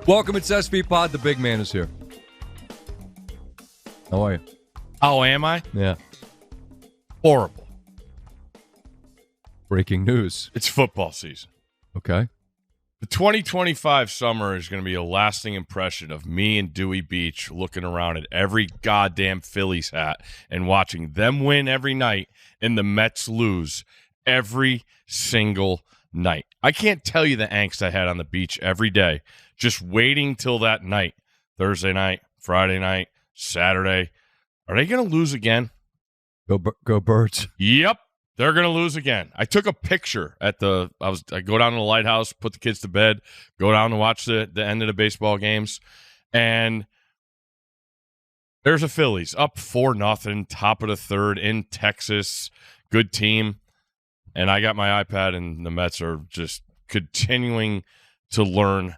Welcome, it's SVPod. The big man is here. How are you? Oh, am I? Yeah. Horrible. Breaking news. It's football season. Okay. The 2025 summer is going to be a lasting impression of me and Dewey Beach looking around at every goddamn Phillies hat and watching them win every night and the Mets lose every single night. I can't tell you the angst I had on the beach every day, just waiting till that night, Thursday night, Friday night, Saturday. Are they going to lose again? Go Birds. Yep. They're going to lose again. I took a picture at I go down to the lighthouse, put the kids to bed, go down to watch the end of the baseball games, and there's a Phillies up 4-0, top of the third in Texas. Good team. And I got my iPad, and the Mets are just continuing to learn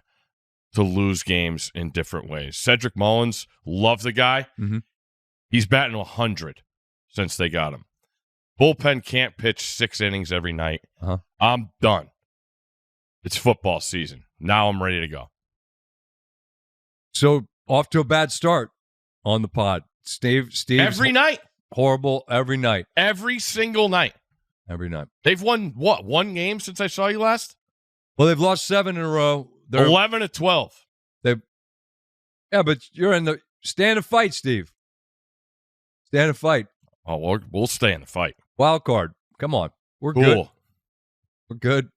to lose games in different ways. Cedric Mullins, love the guy. Mm-hmm. He's batting 100 since they got him. Bullpen can't pitch 6 innings every night. Uh-huh. I'm done. It's football season. Now I'm ready to go. So, off to a bad start on the pod. Steve's Every night. Horrible every night. Every single night. Every night. They've won, what, 1 game since I saw you last? Well, they've lost 7 in a row. They're 11-12. Yeah, but you're in the stand and fight, Steve. Stand and fight. Oh, we'll stay in the fight. Wild card. Come on. We're Cool. good. We're good.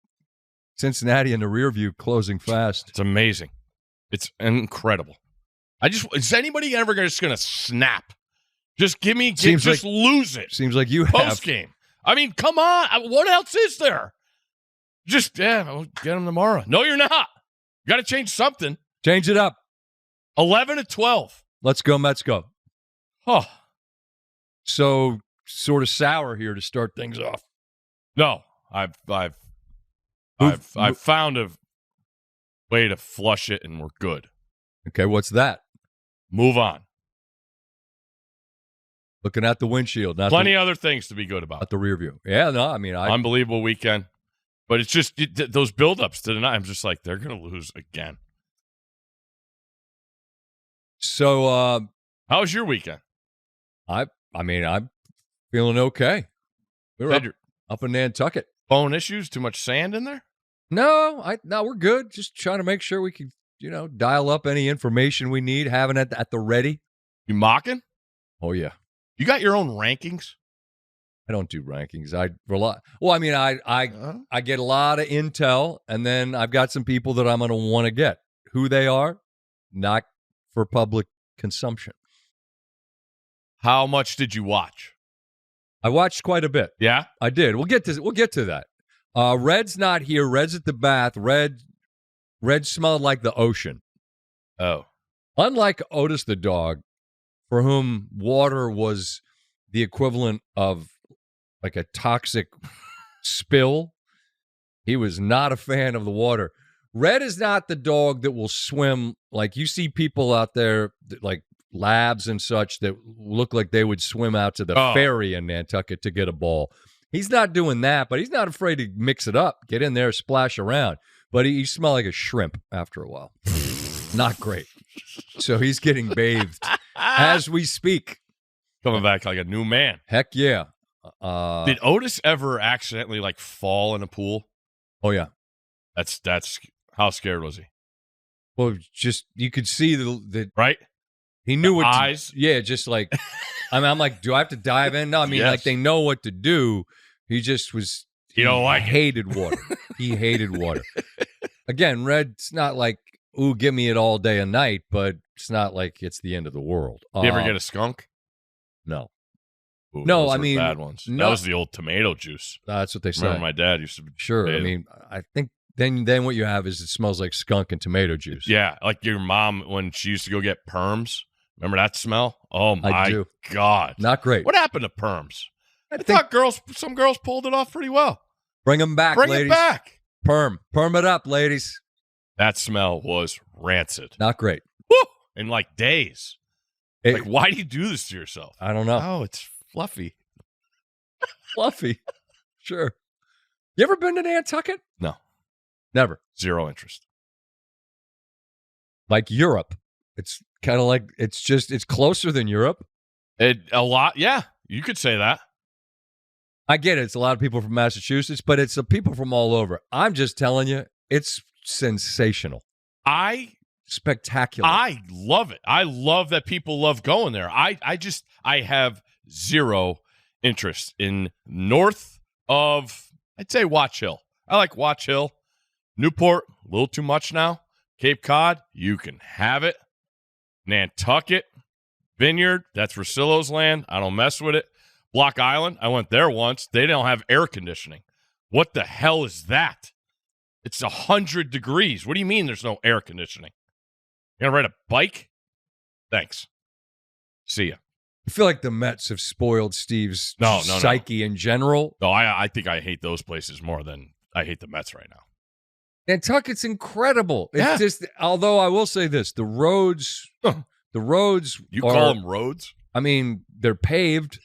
Cincinnati in the rear view closing fast. It's amazing. It's incredible. Is anybody ever just going to snap? Just lose it. Seems like you have. Post game. I mean, come on. What else is there? We'll get them tomorrow. No, you're not. You got to change something. Change it up. 11-12. Let's go, Mets go. Oh, So, sort of sour here to start things off. no. I've found a way to flush it, and we're good. Okay, what's that? Move on. Looking at the windshield. Not Plenty of other things to be good about. at the rear view. Yeah, no, I mean, Unbelievable weekend. But it's just those buildups to the night. I'm just like, they're going to lose again. So, How was your weekend? I mean, I'm feeling okay. We were up in Nantucket. Bone issues? Too much sand in there? No, we're good. Just trying to make sure we can, dial up any information we need, having it at the ready. You mocking? Oh yeah. You got your own rankings? I don't do rankings. I rely. Well, I mean, I get a lot of intel, and then I've got some people that I'm going to want to get. Who they are, not for public consumption. How much did you watch? I watched quite a bit. Yeah? I did. We'll get to that. Red's not here. Red's at the bath. Red smelled like the ocean. Oh. Unlike Otis the dog, for whom water was the equivalent of like a toxic spill, he was not a fan of the water. Red is not the dog that will swim. Like you see people out there, like labs and such, that look like they would swim out to the ferry in Nantucket to get a ball. He's not doing that, but he's not afraid to mix it up, get in there, splash around. But he smelled like a shrimp after a while. Not great. So he's getting bathed as we speak. Coming back like a new man. Heck yeah. Did Otis ever accidentally fall in a pool? Oh yeah. That's how scared was he? Well, just you could see the right. He knew what eyes. Just like I'm like, do I have to dive in? No, I mean Yes. like they know what to do. He just was. You don't like it. Hated water. He hated water. Again, Red's not like, ooh, give me it all day and night, but it's not like it's the end of the world. You ever get a skunk? No. Ooh, No, those I were mean, bad ones. no. That was the old tomato juice. That's what they say. Remember my dad used to. Sure. bathe I mean, I think then what you have is it smells like skunk and tomato juice. Yeah, like your mom when she used to go get perms. Remember that smell? Oh I my do. God. Not great. What happened to perms? I think thought some girls pulled it off pretty well. bring them back, Bring ladies. it back. Perm it up, ladies. That smell was rancid. Not great. Woo! In like days. Why do you do this to yourself? I don't know. Oh, it's fluffy. Fluffy. Sure. You ever been to Nantucket? No. Never. Zero interest. like Europe. It's kind of like it's closer than Europe. A lot, yeah. You could say that. I get it. It's a lot of people from Massachusetts, but it's the people from all over. I'm just telling you, it's sensational. Spectacular. I love it. I love that people love going there. I have zero interest in north of, I'd say, Watch Hill. I like Watch Hill. Newport, a little too much now. Cape Cod, you can have it. Nantucket, Vineyard, that's Rosillo's land. I don't mess with it. Block Island, I went there once. They don't have air conditioning. What the hell is that? It's 100 degrees. What do you mean there's no air conditioning? You gonna ride a bike? Thanks. See ya. I feel like the Mets have spoiled Steve's No. psyche in general. No, I think I hate those places more than I hate the Mets right now. Nantucket's incredible. Yeah. It's just, although I will say this, the roads. You call them roads? I mean, they're paved.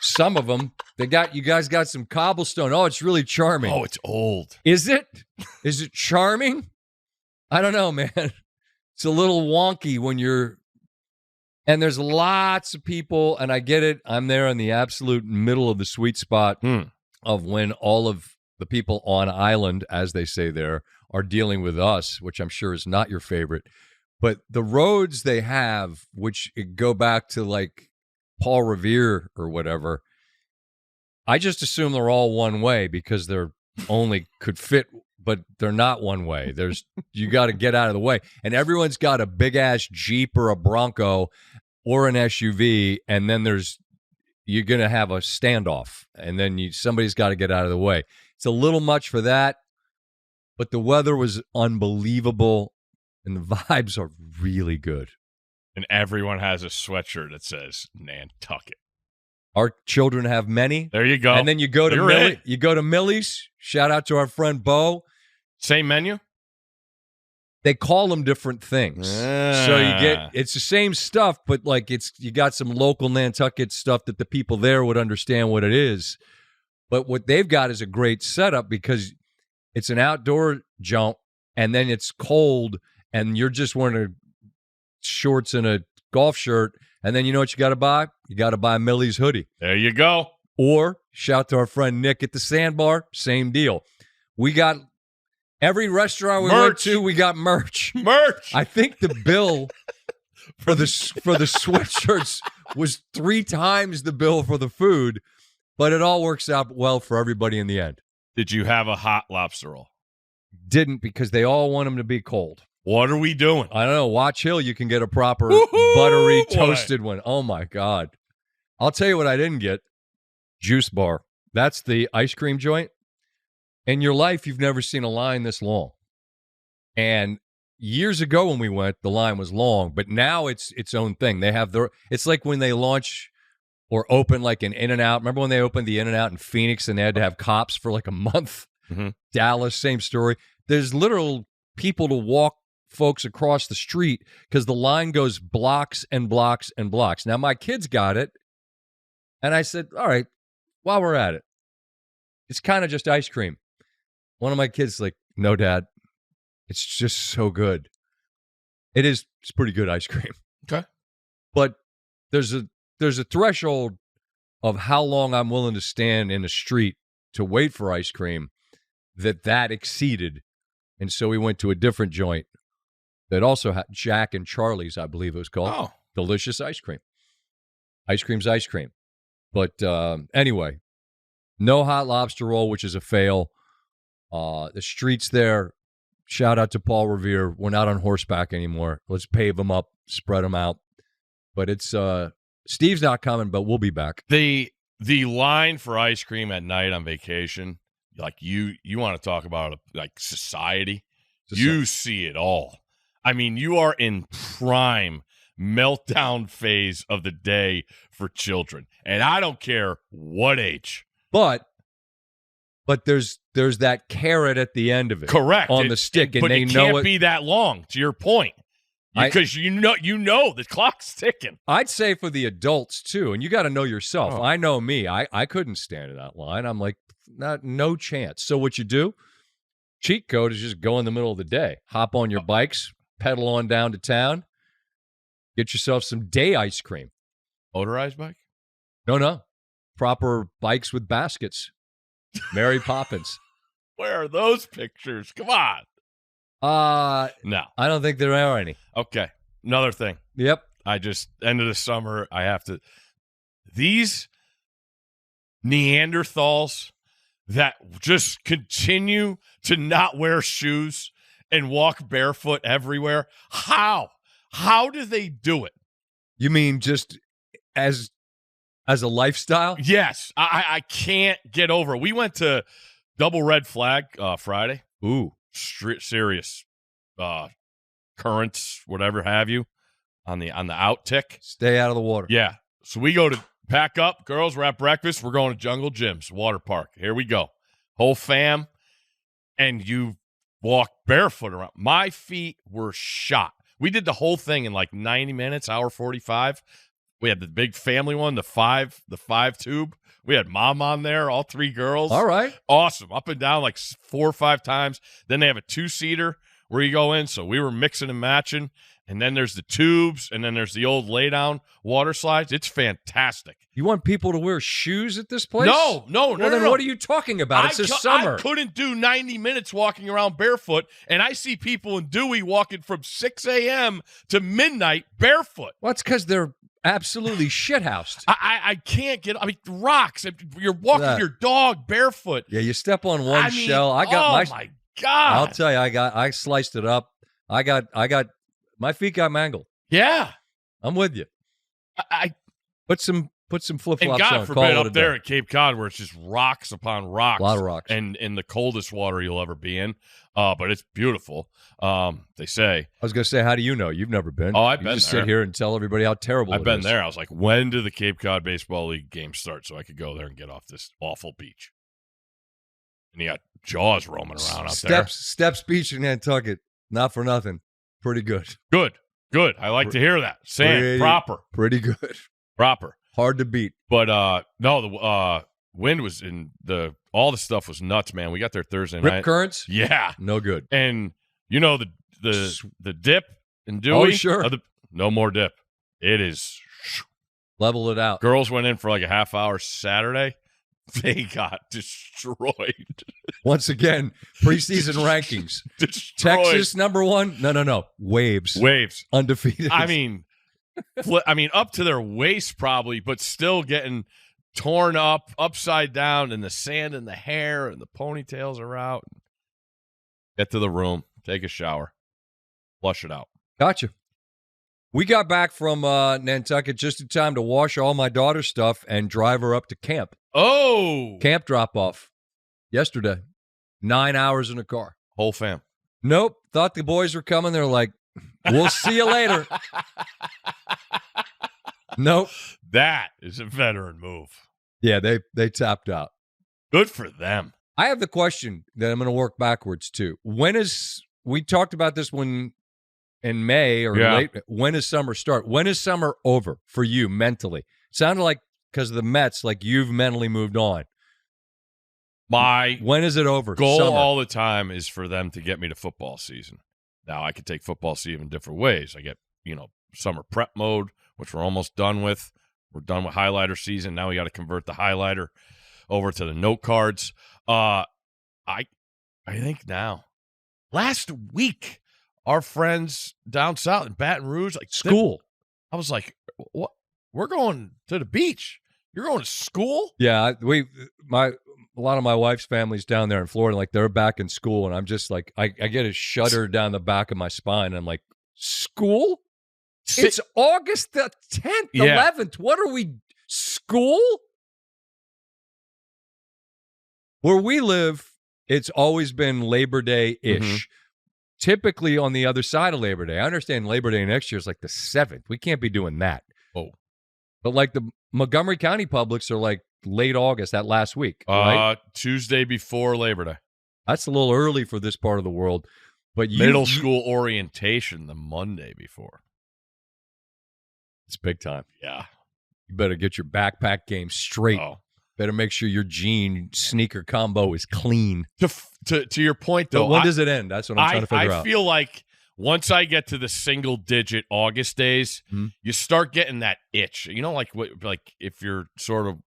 Some of them. You guys got some cobblestone. Oh, it's really charming. Oh, it's old. Is it? Is it charming? I don't know, man. It's a little wonky when you're, and there's lots of people, and I get it. I'm there in the absolute middle of the sweet spot of when all of the people on island, as they say there, are dealing with us, which I'm sure is not your favorite. But the roads they have, which go back to like Paul Revere or whatever, I just assume they're all one way because they're only could fit, but they're not one way. You got to get out of the way. And everyone's got a big ass Jeep or a Bronco or an SUV, and then you're going to have a standoff, and then somebody's got to get out of the way. It's a little much for that, but the weather was unbelievable. And the vibes are really good. And everyone has a sweatshirt that says Nantucket. Our children have many. There you go. And then you go to Millie's. Shout out to our friend Bo. Same menu? They call them different things. So it's the same stuff, but like you got some local Nantucket stuff that the people there would understand what it is. But what they've got is a great setup because it's an outdoor jump, and then it's cold, and you're just wearing shorts and a golf shirt, and then you know what you got to buy? You got to buy Millie's hoodie. There you go. Or shout to our friend Nick at the Sandbar, same deal. We got every restaurant we went to, we got merch. I think the bill for the sweatshirts was 3 times the bill for the food, but it all works out well for everybody in the end. Did you have a hot lobster roll? Didn't, because they all want them to be cold. What are we doing? I don't know. Watch Hill, you can get a proper buttery toasted one. Oh, my God. I'll tell you what I didn't get. Juice Bar. That's the ice cream joint. In your life, you've never seen a line this long. And years ago when we went, the line was long, but now it's its own thing. They have it's like when they launch or open like an In-N-Out. Remember when they opened the In-N-Out in Phoenix and they had to have cops for like a month? Mm-hmm. Dallas, same story. There's literal people to walk folks across the street because the line goes blocks and blocks and blocks. Now, my kids got it, and I said, all right, while we're at it, it's kind of just ice cream. One of my kids is like, no, Dad, it's just so good. It's pretty good ice cream. Okay. But there's a threshold of how long I'm willing to stand in the street to wait for ice cream that exceeded. And so we went to a different joint that also had Jack and Charlie's, I believe it was called. Oh. Delicious ice cream. Ice cream's ice cream. But anyway, no hot lobster roll, which is a fail. The streets there, shout out to Paul Revere. We're not on horseback anymore. Let's pave them up, spread them out. But it's Steve's not coming, but we'll be back. The line for ice cream at night on vacation, like you want to talk about like society. You see it all. I mean, you are in prime meltdown phase of the day for children, and I don't care what age. But there's that carrot at the end of it, correct, on the stick, and but they it know can't be that long. To your point, because you know the clock's ticking. I'd say for the adults too, and you got to know yourself. Oh. I know me. I couldn't stand in that line. I'm like, no chance. So what you do? Cheat code is just go in the middle of the day. Hop on your bikes. pedal on down to town. Get yourself some day ice cream. Motorized bike? No. Proper bikes with baskets. Mary Poppins. Where are those pictures? Come on. No. I don't think there are any. Okay. Another thing. Yep. End of the summer, these Neanderthals that just continue to not wear shoes and walk barefoot everywhere. How do they do it? You mean just as a lifestyle? Yes. I can't get over it. We went to Double Red Flag Friday. Ooh. Serious currents, whatever have you, on the outtake. Stay out of the water. Yeah. So we go to pack up. Girls, we're at breakfast. We're going to Jungle Gyms, water park. Here we go. Whole fam. And you walk barefoot around. My feet were shot. We did the whole thing in like 90 minutes, hour 45. We had the big family one, the five tube. We had mom on there, all 3 girls. All right. Awesome. Up and down like 4 or 5 times. Then they have a 2-seater where you go in. So we were mixing and matching. And then there's the tubes. And then there's the old lay-down water slides. It's fantastic. You want people to wear shoes at this place? No. Well, then what are you talking about? It's the summer. I couldn't do 90 minutes walking around barefoot. And I see people in Dewey walking from 6 a.m. to midnight barefoot. Well, it's because they're absolutely shithoused. I can't get. I mean, rocks. You're walking your dog barefoot. Yeah, you step on one shell. My God! I'll tell you, I sliced it up. I got my feet got mangled. Yeah, I'm with you. I put some flip flops on. And God forbid up there at Cape Cod where it's just rocks upon rocks, a lot of rocks, and in the coldest water you'll ever be in. But it's beautiful. They say. I was gonna say, how do you know? You've never been. Oh, I've been there. Just there. sit here and tell everybody how terrible I've been is. there. I was like, when do the Cape Cod Baseball League games start so I could go there and get off this awful beach? And you got Jaws roaming around out there. Steps Beach in Nantucket. Not for nothing. Pretty good. Good. I like to hear that. Sand, proper. Pretty good. Proper. Hard to beat. But no, the wind was all the stuff was nuts, man. We got there Thursday night. Rip currents? Yeah. No good. And you know the dip in Dewey? Oh, sure. No more dip. It is. Level it out. Girls went in for like a half hour Saturday. They got destroyed. Once again, preseason rankings. Destroyed. Texas #1. No. Waves. Undefeated. I mean, up to their waist probably, but still getting torn up, upside down, and the sand and the hair and the ponytails are out. Get to the room, take a shower, flush it out. Gotcha. We got back from Nantucket just in time to wash all my daughter's stuff and drive her up to camp. Oh! Camp drop-off yesterday. 9 hours in a car. Whole fam. Nope. Thought the boys were coming. They're like, we'll see you later. Nope. That is a veteran move. Yeah, they tapped out. Good for them. I have the question that I'm going to work backwards to. We talked about this in May or late. When does summer start? When is summer over for you mentally? Sounded like because of the Mets, like you've mentally moved on. When is it over? Goal Summer. all the time is for them to get me to football season. Now I could take football season different ways. I get, summer prep mode, which we're almost done with. We're done with highlighter season. Now we got to convert the highlighter over to the note cards. I think now. Last week, our friends down south in Baton Rouge, like school. I was like, "What? We're going to the beach. You're going to school?" Yeah, a lot of my wife's family's down there in Florida. Like they're back in school, and I'm just like, I get a shudder down the back of my spine. And I'm like, school? It's August the 10th, 11th. What are we? School? Where we live, it's always been Labor Day-ish. Mm-hmm. Typically on the other side of Labor Day. I understand Labor Day next year is like the 7th. We can't be doing that. Oh. But like the Montgomery County publics are like late August, that last week. Right? Tuesday before Labor Day. That's a little early for this part of the world. But middle school orientation the Monday before. It's big time. Yeah. You better get your backpack game straight. Oh. Better make sure your jean sneaker combo is clean. To your point, though. But when does it end? That's what I'm trying to figure out. I feel like once I get to the single-digit August days, you start getting that itch. You know, like if you're sort of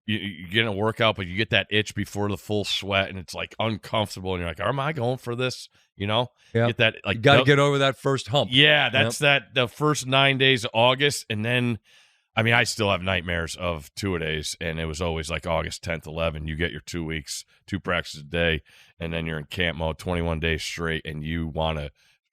you're getting a workout, but you get that itch before the full sweat, and it's like uncomfortable, and you're like, "Am I going for this?" You know, get that like you got to get over that first hump. Yeah, that's the first 9 days of August, and then. I mean, I still have nightmares of two-a-days, and it was always like August 10th, 11th. You get your 2 weeks, 2 practices a day, and then you're in camp mode 21 days straight, and you want to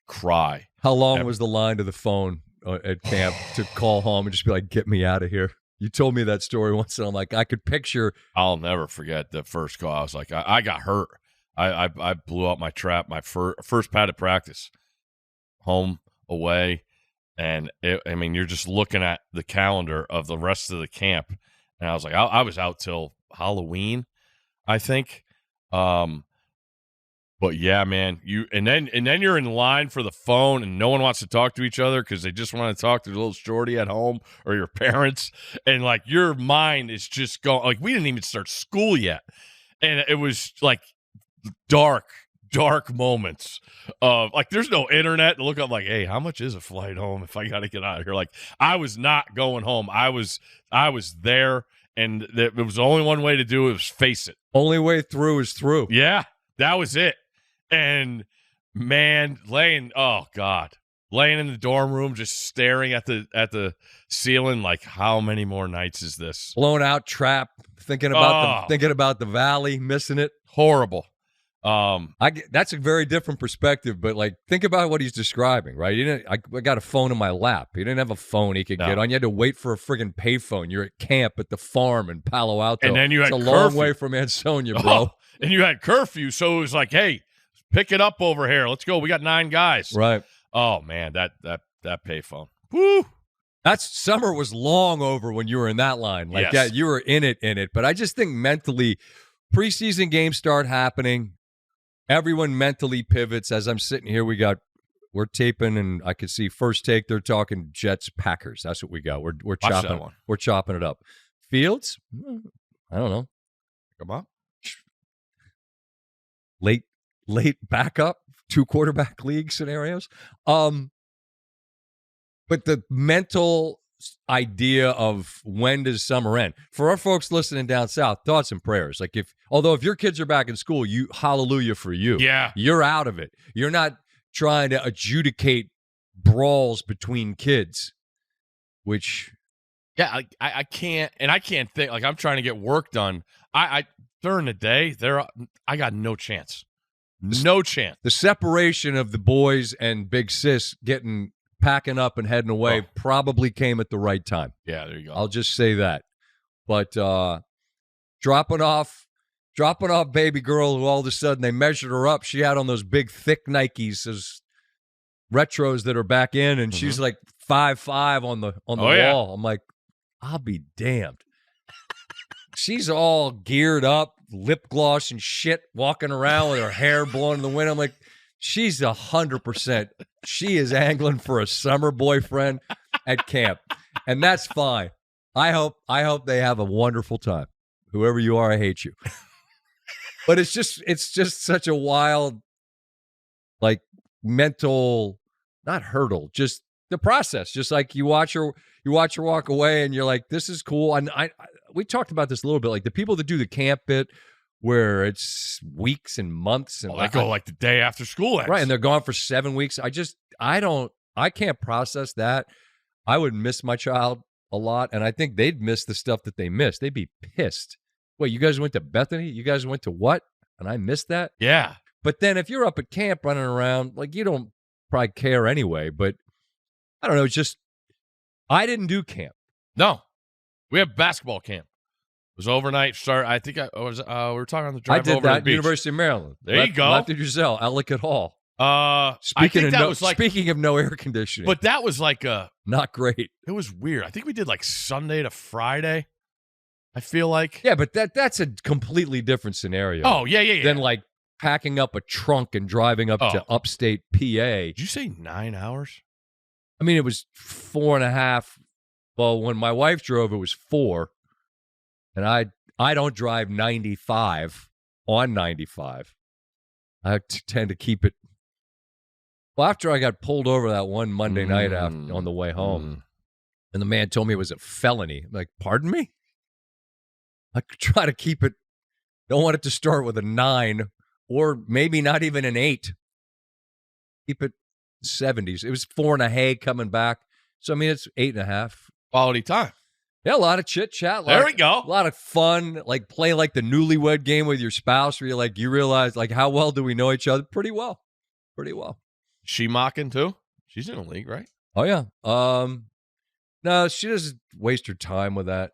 cry. How long was the line to the phone at camp to call home and just be like, get me out of here? You told me that story once, and I'm like, I could picture. I'll never forget the first call. I was like, I got hurt. I blew out my trap, my first padded practice, home, away. And, you're just looking at the calendar of the rest of the camp. And I was like, I was out till Halloween, I think. But, yeah, man. And then you're in line for the phone, and no one wants to talk to each other because they just want to talk to the little shorty at home or your parents. And, like, your mind is just going – like, we didn't even start school yet. And it was, like, dark moments of like there's no internet to look up like, hey, how much is a flight home if I gotta get out of here? Like I was not going home. I was there, and it was the only one way to do it was face it. Only way through is through. Yeah, that was it. And man, laying in the dorm room just staring at the ceiling like, how many more nights is this? Blown out trap, thinking about the valley, missing it. Horrible. That's a very different perspective, but like think about what he's describing, right? I got a phone in my lap. He didn't have a phone he could get on. You had to wait for a friggin' payphone. You're at camp at the farm in Palo Alto. And then you had it's a curfew. long way from Ansonia, bro. And you had curfew, so it was like, hey, pick it up over here. Let's go. We got 9 guys. Right. Oh man, that payphone. Woo. Summer was long over when you were in that line. Like that, you were in it. But I just think mentally, preseason games start happening. Everyone mentally pivots. As I'm sitting here, we're taping, and I could see First Take. They're talking Jets Packers. That's what we got. We're chopping. We're chopping it up. Fields, I don't know. Come on. Late backup, 2 quarterback league scenarios. But the mental idea of when does summer end for our folks listening down south, thoughts and prayers. Like if your kids are back in school, you hallelujah for you. Yeah, you're out of it. You're not trying to adjudicate brawls between kids, which I can't think. Like I'm trying to get work done. I during the day I got no chance. No chance. The separation of the boys and Big Sis packing up and heading away probably came at the right time. Yeah, there you go. I'll just say that. But dropping off baby girl, who all of a sudden they measured her up. She had on those big thick Nikes, those retros that are back in, and she's like 5'5" on the wall. Yeah. I'm like, I'll be damned. She's all geared up, lip gloss and shit, walking around with her hair blowing in the wind. I'm like, she's 100%. She is angling for a summer boyfriend at camp, and that's fine. I hope they have a wonderful time. Whoever you are, I hate you. But it's just such a wild, like, mental, not hurdle, just the process. Just like you watch her walk away, and you're like, this is cool. And we talked about this a little bit, like the people that do the camp bit, where it's weeks and months, and they go like the day after school ends. Right, and they're gone for 7 weeks. I can't process that. I would miss my child a lot, and I think they'd miss the stuff that they missed. They'd be pissed. Wait, you guys went to Bethany? You guys went to what? And I missed that? Yeah. But then if you're up at camp running around, like, you don't probably care anyway, but I don't know, it's just I didn't do camp. No. We have basketball camp. It was overnight start. I think we were talking on the drive over to the beach. I did that at University of Maryland. There you go. Left at Giselle, Ellicott Hall. Speaking of no air conditioning. But that was like not great. It was weird. I think we did like Sunday to Friday. I feel like. Yeah, but that's a completely different scenario. Oh, yeah. Than like packing up a trunk and driving up to upstate PA. Did you say 9 hours? I mean, it was 4.5. Well, when my wife drove, it was 4. And I don't drive 95 on 95. I tend to keep it Well, after I got pulled over that one Monday night on the way home, and the man told me it was a felony. I'm like, pardon me? I could try to keep it. Don't want it to start with a 9 or maybe not even an 8. Keep it 70s. It was 4.5 coming back. So, I mean, it's 8.5. Quality time. Yeah, a lot of chit chat. There we go. A lot of fun, like playing like the newlywed game with your spouse where you're like, you realize, like, how well do we know each other? Pretty well. Pretty well. She mocking too? She's in the league, right? Oh, yeah. No, she doesn't waste her time with that.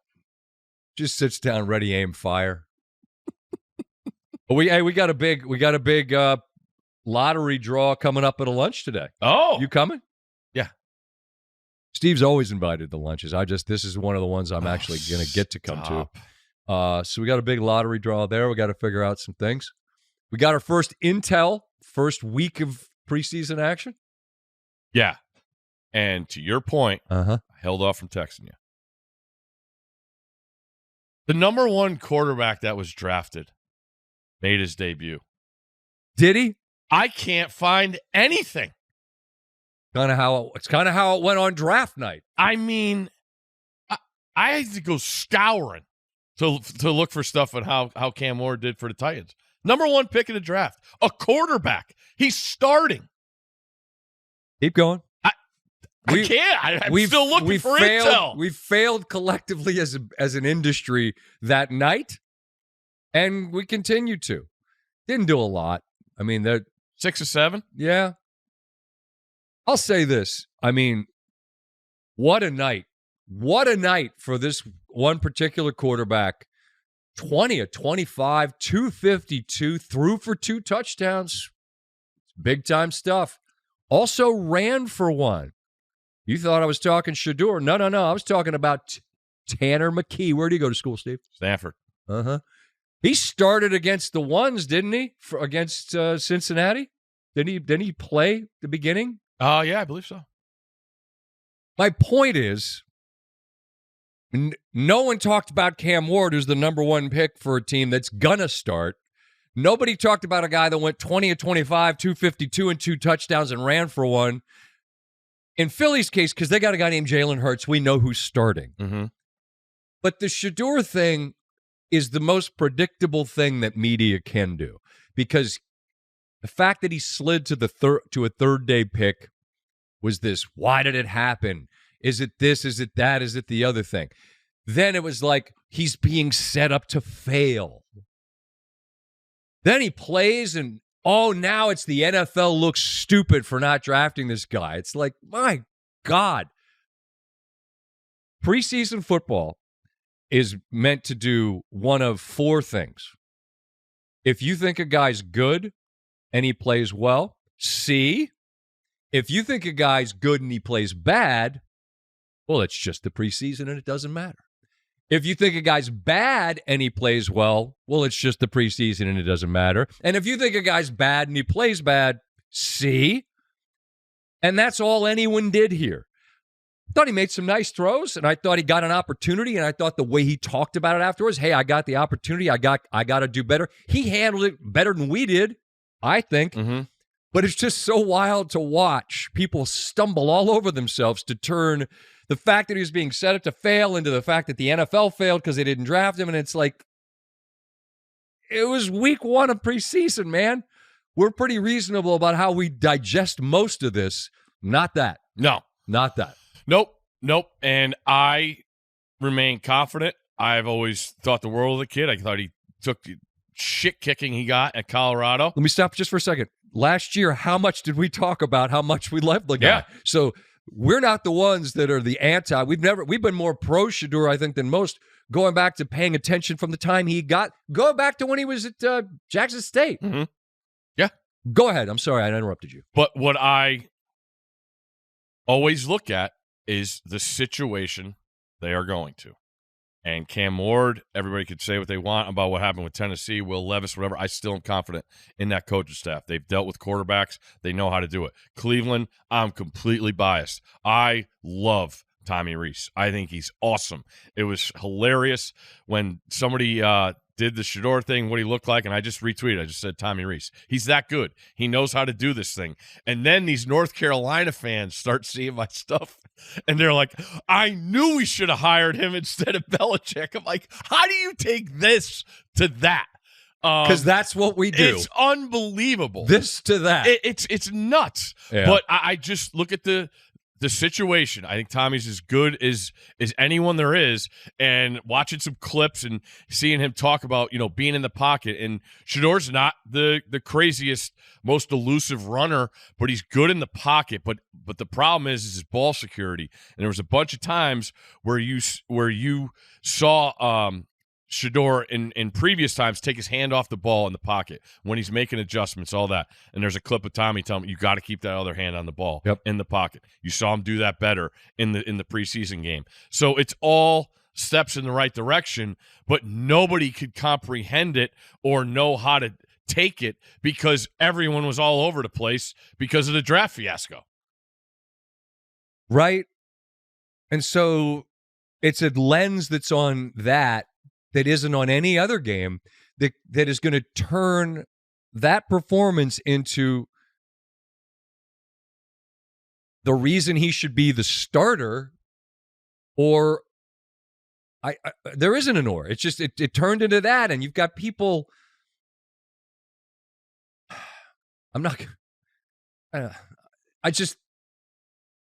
Just sits down, ready, aim, fire. But we got a big lottery draw coming up at a lunch today. Oh, you coming? Yeah. Steve's always invited to lunches. This is one of the ones I'm actually going to get to come to. So we got a big lottery draw there. We got to figure out some things. We got our first intel, first week of preseason action. Yeah. And to your point, I held off from texting you. The number 1 quarterback that was drafted made his debut. Did he? I can't find anything. It's kind of how it went on draft night. I mean, I had to go scouring to look for stuff on how Cam Ward did for the Titans. Number 1 pick in the draft, a quarterback. He's starting. Keep going. I'm still looking for intel. We failed collectively as an industry that night, and we continue to. Didn't do a lot. I mean, they're 6 or 7. Yeah. I'll say this. I mean, what a night. What a night for this one particular quarterback. 20 of 25, 252, threw for 2 touchdowns. Big time stuff. Also ran for 1. You thought I was talking Shedeur. No. I was talking about Tanner McKee. Where did he go to school, Steve? Stanford. He started against the ones, didn't he? Against Cincinnati? Didn't he play the beginning? Yeah, I believe so. My point is, no one talked about Cam Ward, who's the number 1 pick for a team that's gonna start. Nobody talked about a guy that went 20 of 25, 252, and 2 touchdowns and ran for 1. In Philly's case, because they got a guy named Jalen Hurts, we know who's starting. But the Shedeur thing is the most predictable thing that media can do, because the fact that he slid to a third-day pick was this, why did it happen? Is it this? Is it that? Is it the other thing? Then it was like he's being set up to fail. Then he plays and, now it's the NFL looks stupid for not drafting this guy. It's like, my God. Preseason football is meant to do one of 4 things. If you think a guy's good and he plays well, C. If you think a guy's good and he plays bad, well, it's just the preseason and it doesn't matter. If you think a guy's bad and he plays well, well, it's just the preseason and it doesn't matter. And if you think a guy's bad and he plays bad, C. And that's all anyone did here. I thought he made some nice throws, and I thought he got an opportunity, and I thought the way he talked about it afterwards, hey, I got the opportunity, I got to do better. He handled it better than we did, I think. But it's just so wild to watch people stumble all over themselves to turn the fact that he was being set up to fail into the fact that the NFL failed because they didn't draft him. And it's like, it was week 1 of preseason, man. We're pretty reasonable about how we digest most of this. Not that. No. Not that. Nope. And I remain confident. I've always thought the world of the kid. I thought he took the shit kicking he got at Colorado. Let me stop just for a second. Last year, how much did we talk about how much we loved the guy? Yeah. So we're not the ones that are the anti. We've been more pro Shedeur, I think, than most, going back to paying attention from the time go back to when he was at Jackson State. Yeah. Go ahead. I'm sorry, I interrupted you. But what I always look at is the situation they are going to. And Cam Ward, everybody could say what they want about what happened with Tennessee, Will Levis, whatever. I still am confident in that coaching staff. They've dealt with quarterbacks. They know how to do it. Cleveland, I'm completely biased. I love Tommy Rees. I think he's awesome. It was hilarious when somebody did the Shedeur thing, what he looked like, and I just retweeted. I just said Tommy Rees. He's that good. He knows how to do this thing. And then these North Carolina fans start seeing my stuff, and they're like, I knew we should have hired him instead of Belichick. I'm like, how do you take this to that? Because that's what we do. It's unbelievable. This to that. It's nuts. Yeah. But I just look at the situation. I think Tommy's as good as anyone there is, and watching some clips and seeing him talk about, being in the pocket. And Shedeur's not the craziest, most elusive runner, but he's good in the pocket. But the problem is his ball security. And there was a bunch of times where you saw Shedeur in previous times take his hand off the ball in the pocket when he's making adjustments, all that. And there's a clip of Tommy telling him, you got to keep that other hand on the ball in the pocket. You saw him do that better in the preseason game. So it's all steps in the right direction, but nobody could comprehend it or know how to take it because everyone was all over the place because of the draft fiasco. Right. And so it's a lens that's on that isn't on any other game that is going to turn that performance into the reason he should be the starter, or there isn't an or. It's just it turned into that, and you've got people. I just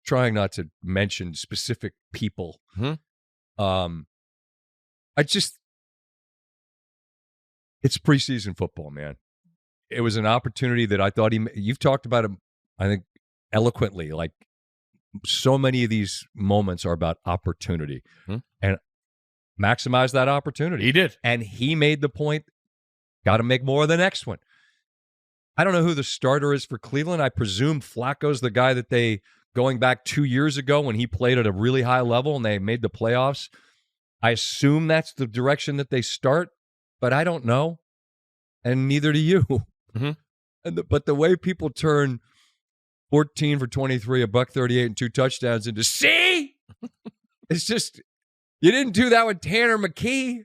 trying not to mention specific people. It's preseason football, man. It was an opportunity that I thought you've talked about him, I think, eloquently. Like, so many of these moments are about opportunity. And maximize that opportunity. He did. And he made the point, got to make more of the next one. I don't know who the starter is for Cleveland. I presume Flacco's the guy that they, going back 2 years ago when he played at a really high level and they made the playoffs, I assume that's the direction that they start. But I don't know, and neither do you. But the way people turn 14 for 23, $138, and 2 touchdowns into see, it's just, you didn't do that with Tanner McKee,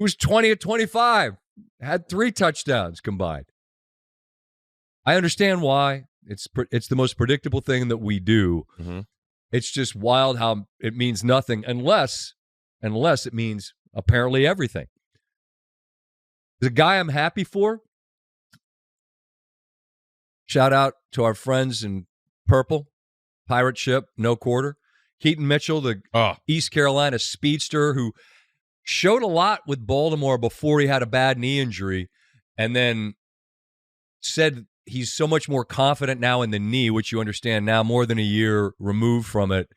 who's 20 of 25, had 3 touchdowns combined. I understand why. It's the most predictable thing that we do. It's just wild how it means nothing unless it means apparently everything. The guy I'm happy for, shout out to our friends in purple, pirate ship, no quarter, Keaton Mitchell, the East Carolina speedster who showed a lot with Baltimore before he had a bad knee injury, and then said he's so much more confident now in the knee, which you understand now, more than a year removed from it.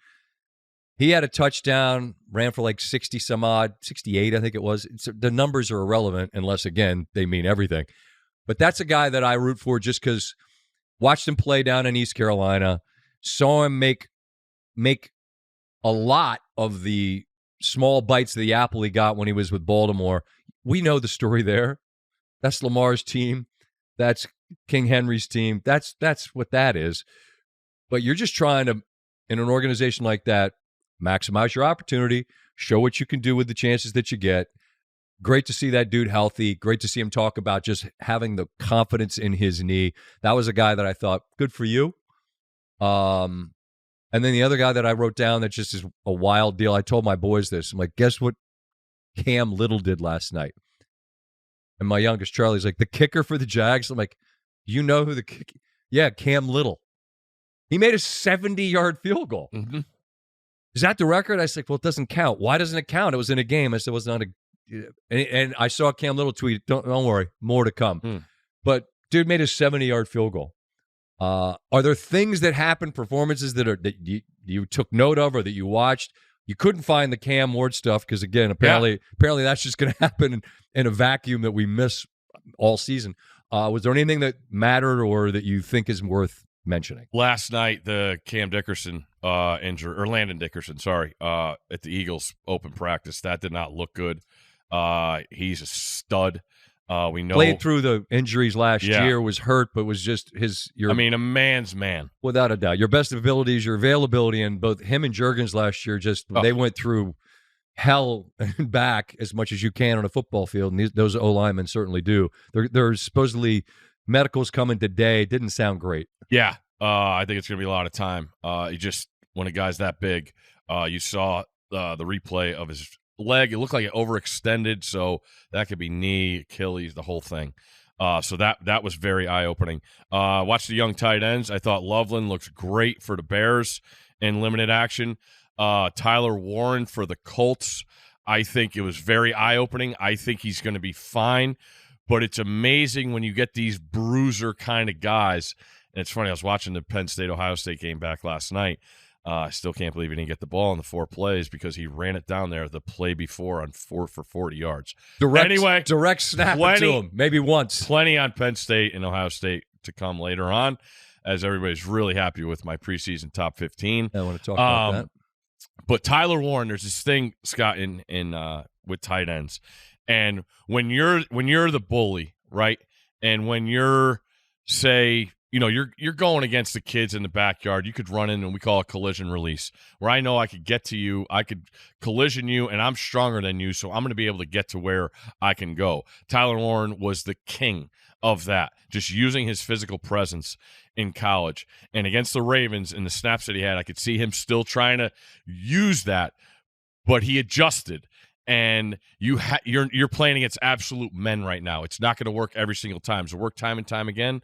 He had a touchdown, ran for like 60 some odd, 68, I think it was. The numbers are irrelevant unless, again, they mean everything. But that's a guy that I root for just because watched him play down in East Carolina, saw him make a lot of the small bites of the apple he got when he was with Baltimore. We know the story there. That's Lamar's team. That's King Henry's team. That's what that is. But you're just trying to, in an organization like that, maximize your opportunity, show what you can do with the chances that you get. Great to see that dude healthy. Great to see him talk about just having the confidence in his knee. That was a guy that I thought, good for you. And then the other guy that I wrote down that just is a wild deal, I told my boys this. I'm like, guess what Cam Little did last night? And my youngest, Charlie's like, the kicker for the Jags? I'm like, you know who the kicker? Yeah, Cam Little. He made a 70-yard field goal. Is that the record? I said, well, it doesn't count. Why doesn't it count? It was in a game. I said, it was not a – and I saw Cam Little tweet, don't worry, more to come. But dude made a 70-yard field goal. Are there things that happen, performances that you took note of or that you watched? You couldn't find the Cam Ward stuff because, again, apparently that's just going to happen in a vacuum that we miss all season. Was there anything that mattered or that you think is worth mentioning? Last night, the Cam Dickerson injury, or Landon Dickerson, at the Eagles open practice, that did not look good. He's a stud. We know played through the injuries last Yeah. year, was hurt, but was just I mean, a man's man. without a doubt. Your best ability is your availability, and both him and Juergens last year they went through hell and back as much as you can on a football field, and those O linemen certainly do. There's supposedly medicals coming today. Didn't sound great. Yeah, I think it's going to be a lot of time. When a guy's that big, you saw the replay of his leg. It looked like it overextended, so that could be knee, Achilles, the whole thing. So that was very eye-opening. Watch the young tight ends. I thought Loveland looks great for the Bears in limited action. Tyler Warren for the Colts. I think it was very eye-opening. I think he's going to be fine, but it's amazing when you get these bruiser kind of guys. And it's funny, I was watching the Penn State-Ohio State game back last night. I still can't believe he didn't get the ball in the 4 plays because he ran it down there the play before on 4 for 40 yards. Direct snap to him, maybe once. Plenty on Penn State and Ohio State to come later on, as everybody's really happy with my preseason top 15. I want to talk about that. But Tyler Warren, there's this thing, Scott, in with tight ends, and when you're the bully, right, and when you're you're going against the kids in the backyard, you could run in and we call it collision release, where I know I could get to you, I could collision you, and I'm stronger than you, so I'm going to be able to get to where I can go. Tyler Warren was the king of that, just using his physical presence in college. And against the Ravens, in the snaps that he had, I could see him still trying to use that, but he adjusted. And you're playing against absolute men right now. It's not going to work every single time. So work time and time again,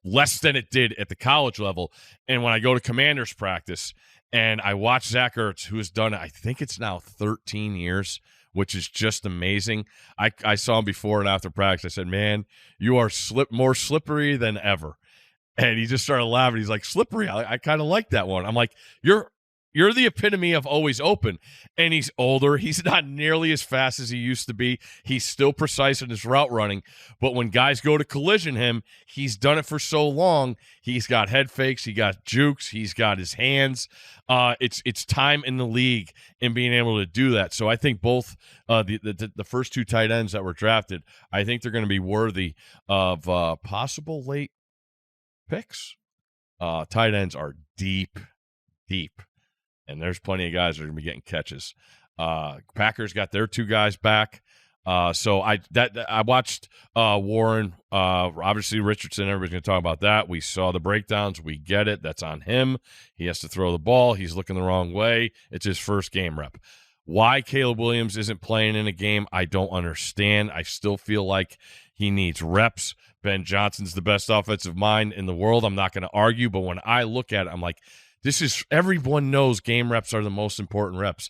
less than it did at the college level. And when I go to Commanders practice and I watch Zach Ertz, who has done it, I think it's now 13 years, which is just amazing. I saw him before and after practice. I said, man, you are more slippery than ever. And he just started laughing. He's like, slippery? I kind of like that one. I'm like, You're the epitome of always open. And he's older. He's not nearly as fast as he used to be. He's still precise in his route running. But when guys go to collision him, he's done it for so long. He's got head fakes. He got jukes. He's got his hands. It's time in the league in being able to do that. So I think both the first 2 tight ends that were drafted, I think they're going to be worthy of possible late picks. Tight ends are deep. And there's plenty of guys that are going to be getting catches. Packers got their 2 guys back. So I watched Warren. Obviously, Richardson, everybody's going to talk about that. We saw the breakdowns. We get it. That's on him. He has to throw the ball. He's looking the wrong way. It's his first game rep. Why Caleb Williams isn't playing in a game, I don't understand. I still feel like he needs reps. Ben Johnson's the best offensive mind in the world. I'm not going to argue. But when I look at it, I'm like, everyone knows game reps are the most important reps.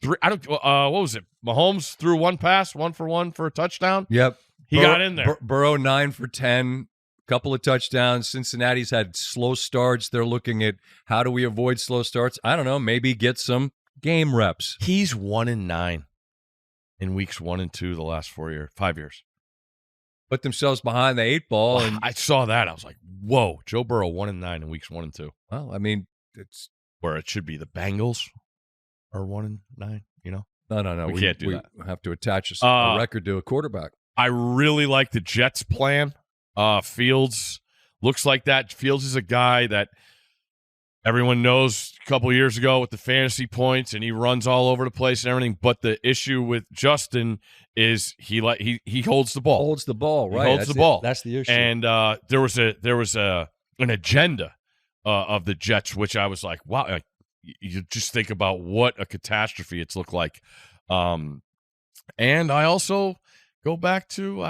What was it? Mahomes threw 1 pass, 1 for 1 for a touchdown. Yep. He got in there. Burrow 9 for 10, couple of touchdowns. Cincinnati's had slow starts. They're looking at how do we avoid slow starts? I don't know. Maybe get some game reps. He's 1-9 in weeks 1 and 2 the last 5 years. Put themselves behind the 8 ball. And I saw that. I was like, whoa, Joe Burrow 1-9 in weeks 1 and 2. Well, I mean, it's where it should be the Bengals are 1-9, No. We can't do that. We have to attach a record to a quarterback. I really like the Jets' plan. Fields looks like that. Fields is a guy that everyone knows a couple of years ago with the fantasy points, and he runs all over the place and everything. But the issue with Justin is he holds the ball. Holds the ball, right? He holds the ball. That's the issue. And there was an agenda of the Jets, which I was like, wow. You just think about what a catastrophe it's looked like. And I also go back to,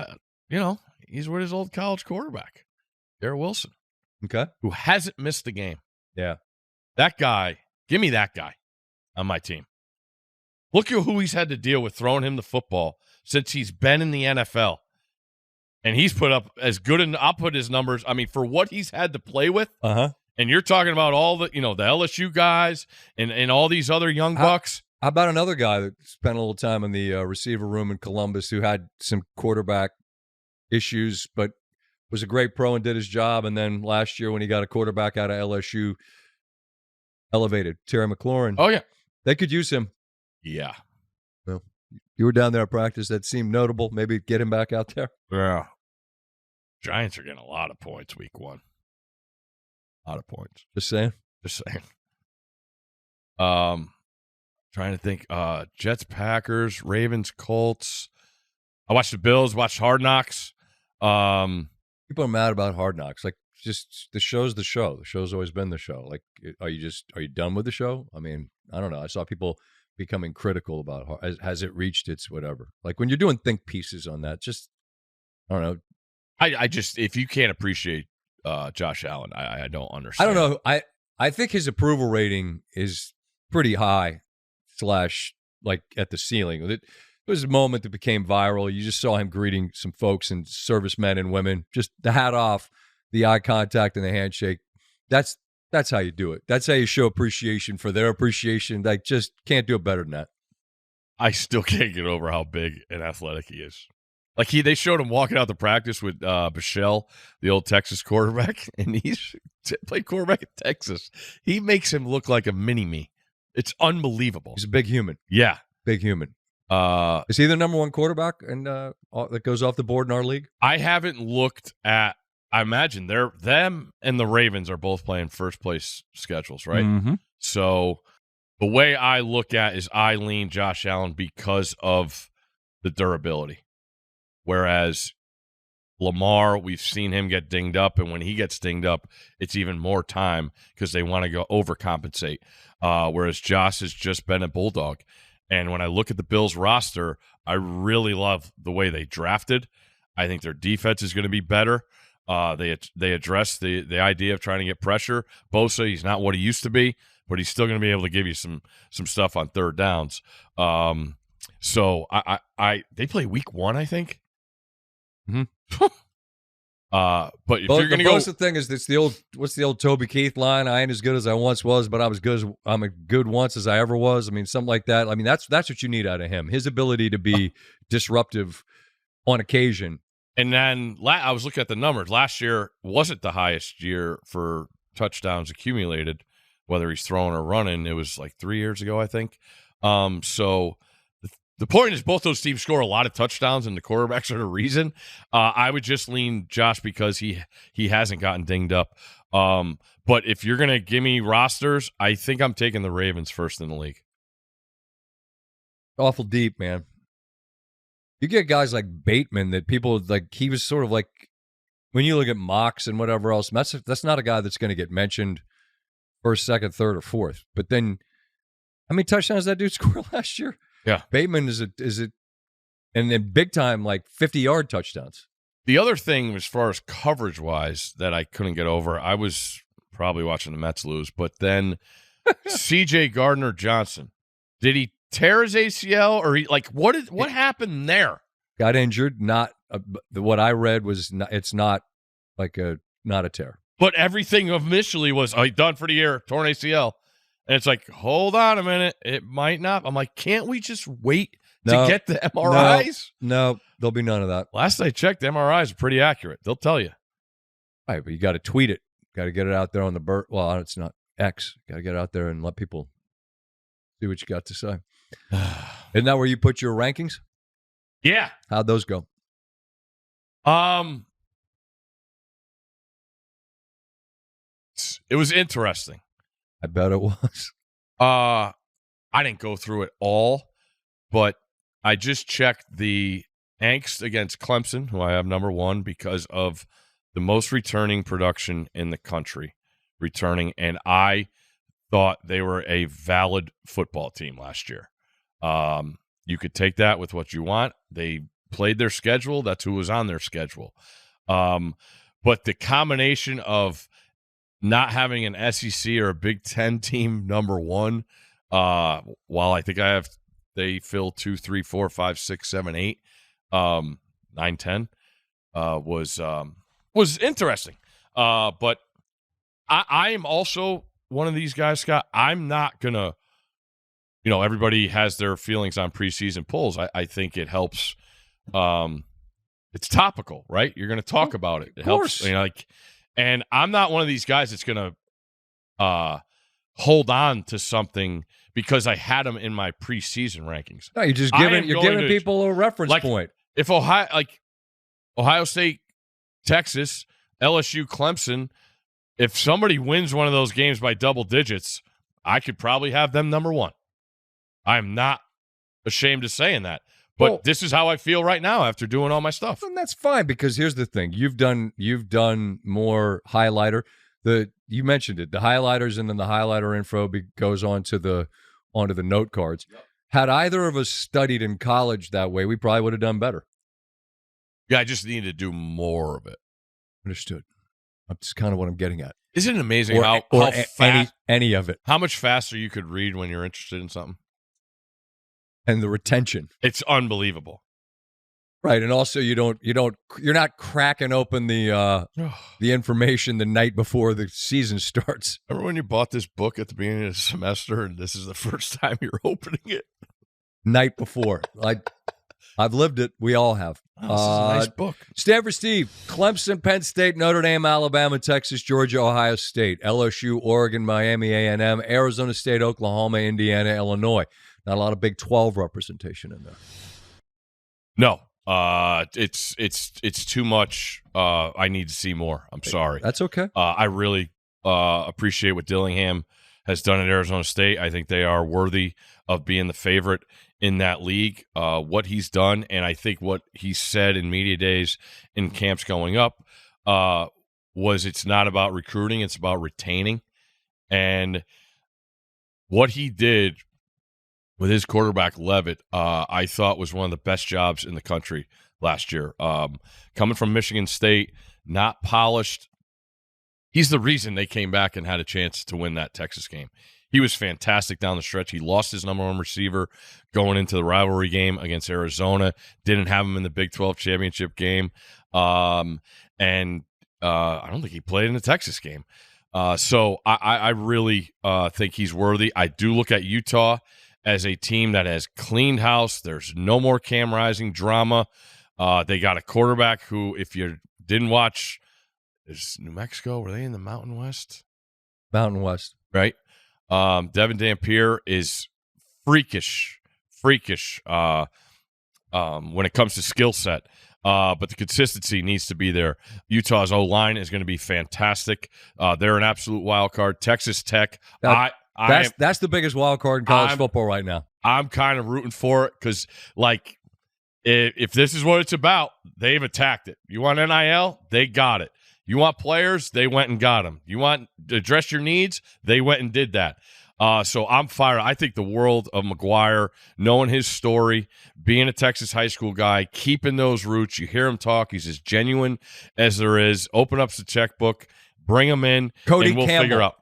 he's with his old college quarterback, Garrett Wilson. Okay. Who hasn't missed a game. Yeah. That guy, give me that guy on my team. Look at who he's had to deal with throwing him the football since he's been in the NFL. And he's put up as good, and I'll put his numbers, for what he's had to play with. Uh-huh. And you're talking about all the, the LSU guys and all these other young bucks. How about another guy that spent a little time in the receiver room in Columbus who had some quarterback issues, but was a great pro and did his job. And then last year when he got a quarterback out of LSU, elevated. Terry McLaurin. Oh, yeah. They could use him. Yeah. Well, You were down there at practice. That seemed notable. Maybe get him back out there. Yeah. Giants are getting a lot of points week 1. A lot of points. Just saying. Trying to think. Jets, Packers, Ravens, Colts. I watched the Bills, watched Hard Knocks. People are mad about Hard Knocks. Like, just the show's the show. The show's always been the show. Like, are you done with the show? I mean, I don't know. I saw people becoming critical about has it reached its whatever. Like, when you're doing think pieces on that, just, I don't know. I just, if you can't appreciate Josh Allen, I don't understand. I don't know. I think his approval rating is pretty high / like at the ceiling. It was a moment that became viral. You just saw him greeting some folks and servicemen and women, just the hat off, the eye contact and the handshake. That's how you do it. That's how you show appreciation for their appreciation. Like, just can't do it better than that. I still can't get over how big and athletic he is. Like, they showed him walking out to practice with Bichelle, the old Texas quarterback, and he's played quarterback at Texas. He makes him look like a mini-me. It's unbelievable. He's a big human. Yeah. Big human. Is he the number one quarterback and that goes off the board in our league? I haven't looked at. I imagine them and the Ravens are both playing first place schedules, right? Mm-hmm. So the way I look at is I lean Josh Allen because of the durability. Whereas Lamar, we've seen him get dinged up, and when he gets dinged up, it's even more time because they want to go overcompensate. Whereas Josh has just been a bulldog. And when I look at the Bills roster, I really love the way they drafted. I think their defense is going to be better. They address the idea of trying to get pressure. Bosa, he's not what he used to be, but he's still going to be able to give you some stuff on third downs. So they play week 1, I think. Mm-hmm. But if you're going to go, the thing is, it's the old. What's the old Toby Keith line? I ain't as good as I once was, but I'm as good once as I ever was. I mean, something like that. I mean, that's what you need out of him. His ability to be disruptive on occasion. And then I was looking at the numbers. Last year wasn't the highest year for touchdowns accumulated, whether he's throwing or running. It was like 3 years ago, I think. So the point is both those teams score a lot of touchdowns, and the quarterbacks are the reason. I would just lean Josh because he hasn't gotten dinged up. But if you're going to give me rosters, I think I'm taking the Ravens first in the league. Awful deep, man. You get guys like Bateman that people like. He was sort of like, when you look at mocks and whatever else, that's not a guy that's going to get mentioned first, second, third, or fourth. But then, how many touchdowns did that dude score last year? Yeah, Bateman is it, and then big time, like 50-yard touchdowns. The other thing, as far as coverage wise, that I couldn't get over, I was probably watching the Mets lose, but then C.J. Gardner-Johnson, did he tear his ACL, or what happened there? Got injured. Not what I read was it's not not a tear. But everything initially was done for the year, torn ACL, and it's like, hold on a minute, it might not. I'm like, can't we just wait to get the MRIs? No, there'll be none of that. Last I checked, MRIs are pretty accurate. They'll tell you. All right, but you got to tweet it. Got to get it out there on the Well, it's not X. Got to get it out there and let people see what you got to say. Isn't that where you put your rankings? Yeah. How'd those go? It was interesting. I bet it was. I didn't go through it all, but I just checked the angst against Clemson, who I have number 1 because of the most returning production in the country returning, and I thought they were a valid football team last year. You could take that with what you want. They played their schedule. That's who was on their schedule. But the combination of not having an SEC or a Big Ten team number 1, while I think they fill 2, 3, 4, 5, 6, 7, 8, 9, 10, was interesting. But I am also one of these guys, Scott. I'm not gonna. Everybody has their feelings on preseason polls. I think it helps. It's topical, right? You're going to talk about it. It helps. And I'm not one of these guys that's going to hold on to something because I had them in my preseason rankings. No, you're giving people a reference point. If Ohio State, Texas, LSU, Clemson, if somebody wins one of those games by double digits, I could probably have them number one. I'm not ashamed of saying that. But this is how I feel right now after doing all my stuff. And that's fine, because here's the thing. You've done more highlighter. You mentioned it, the highlighters, and then the highlighter info goes onto the note cards. Yep. Had either of us studied in college that way, we probably would have done better. Yeah, I just need to do more of it. Understood. That's kind of what I'm getting at. Isn't it amazing how fast any of it? How much faster you could read when you're interested in something? And the retention. It's unbelievable. Right, and also you're not cracking open the information the night before the season starts. Remember when you bought this book at the beginning of the semester and this is the first time you're opening it? Night before. I've lived it. We all have. Oh, this is a nice book. Stanford Steve, Clemson, Penn State, Notre Dame, Alabama, Texas, Georgia, Ohio State, LSU, Oregon, Miami, A&M, Arizona State, Oklahoma, Indiana, Illinois. Not a lot of Big 12 representation in there. No, it's too much. I need to see more. I'm sorry. That's okay. I really appreciate what Dillingham has done at Arizona State. I think they are worthy of being the favorite in that league. What he's done, and I think what he said in media days in camps going up was it's not about recruiting, it's about retaining. And what he did with his quarterback, Levitt, I thought was one of the best jobs in the country last year. Coming from Michigan State, not polished. He's the reason they came back and had a chance to win that Texas game. He was fantastic down the stretch. He lost his number one receiver going into the rivalry game against Arizona. Didn't have him in the Big 12 championship game. And I don't think he played in the Texas game. So I really think he's worthy. I do look at Utah as a team that has cleaned house. There's no more Cam Rising drama. They got a quarterback who, if you didn't watch, is New Mexico, were they in the Mountain West? Mountain West. Right. Devin Dampier is freakish when it comes to skill set. But the consistency needs to be there. Utah's O-line is going to be fantastic. They're an absolute wild card. Texas Tech, that's the biggest wild card in college football right now. I'm kind of rooting for it because, like, if this is what it's about, they've attacked it. You want NIL? They got it. You want players? They went and got them. You want to address your needs? They went and did that. So I'm fired. I think the world of McGuire, knowing his story, being a Texas high school guy, keeping those roots. You hear him talk. He's as genuine as there is. Open up the checkbook, bring him in, Cody and we'll Campbell. figure out.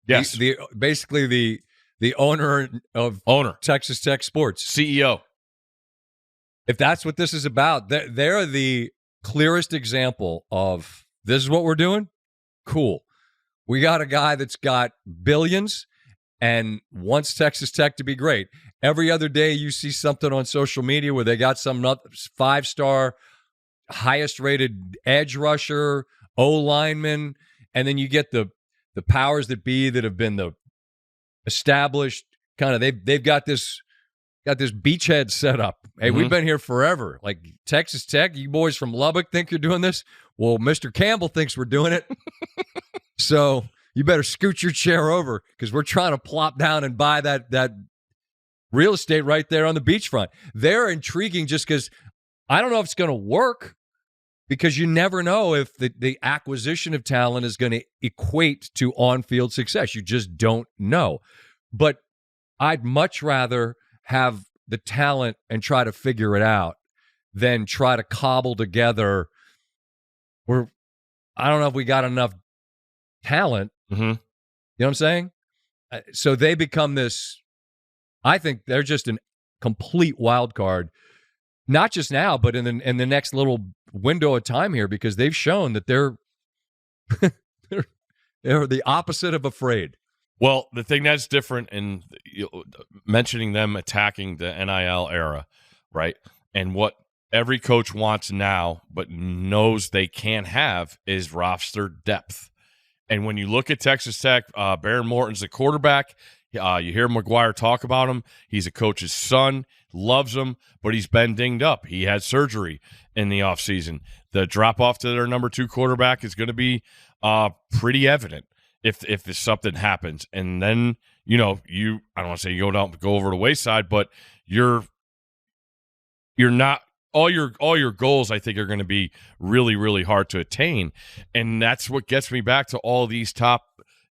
Yes. Basically the owner of Texas Tech Sports. CEO. If that's what this is about, they're the clearest example of this is what we're doing. Cool. We got a guy that's got billions and wants Texas Tech to be great. Every other day you see something on social media where they got some 5-star, highest-rated edge rusher, O-lineman, and then you get the powers that be that have been the established kind of they've got this beachhead set up. Hey, we've been here forever. Like Texas Tech, you boys from Lubbock think you're doing this? Well, Mr. Campbell thinks we're doing it. So you better scoot your chair over because we're trying to plop down and buy that real estate right there on the beachfront. They're intriguing just because I don't know if it's going to work because you never know if the acquisition of talent is going to equate to on-field success. You just don't know. But I'd much rather have the talent and try to figure it out than try to cobble together I don't know if we got enough talent. You know what I'm saying? So they become this, I think they're just a complete wild card, not just now, but in the next little window of time here, because they've shown that they're the opposite of afraid. Well, the thing that's different in mentioning them attacking the NIL era, right? And what every coach wants now, but knows they can't have, is roster depth. And when you look at Texas Tech, Baron Morton's the quarterback. You hear McGuire talk about him. He's a coach's son, loves him, but he's been dinged up. He had surgery in the offseason. The drop-off to their number 2 quarterback is going to be pretty evident if something happens. And then, I don't want to say you go over the wayside, but you're not – all your goals, I think, are going to be really, really hard to attain. And that's what gets me back to all these top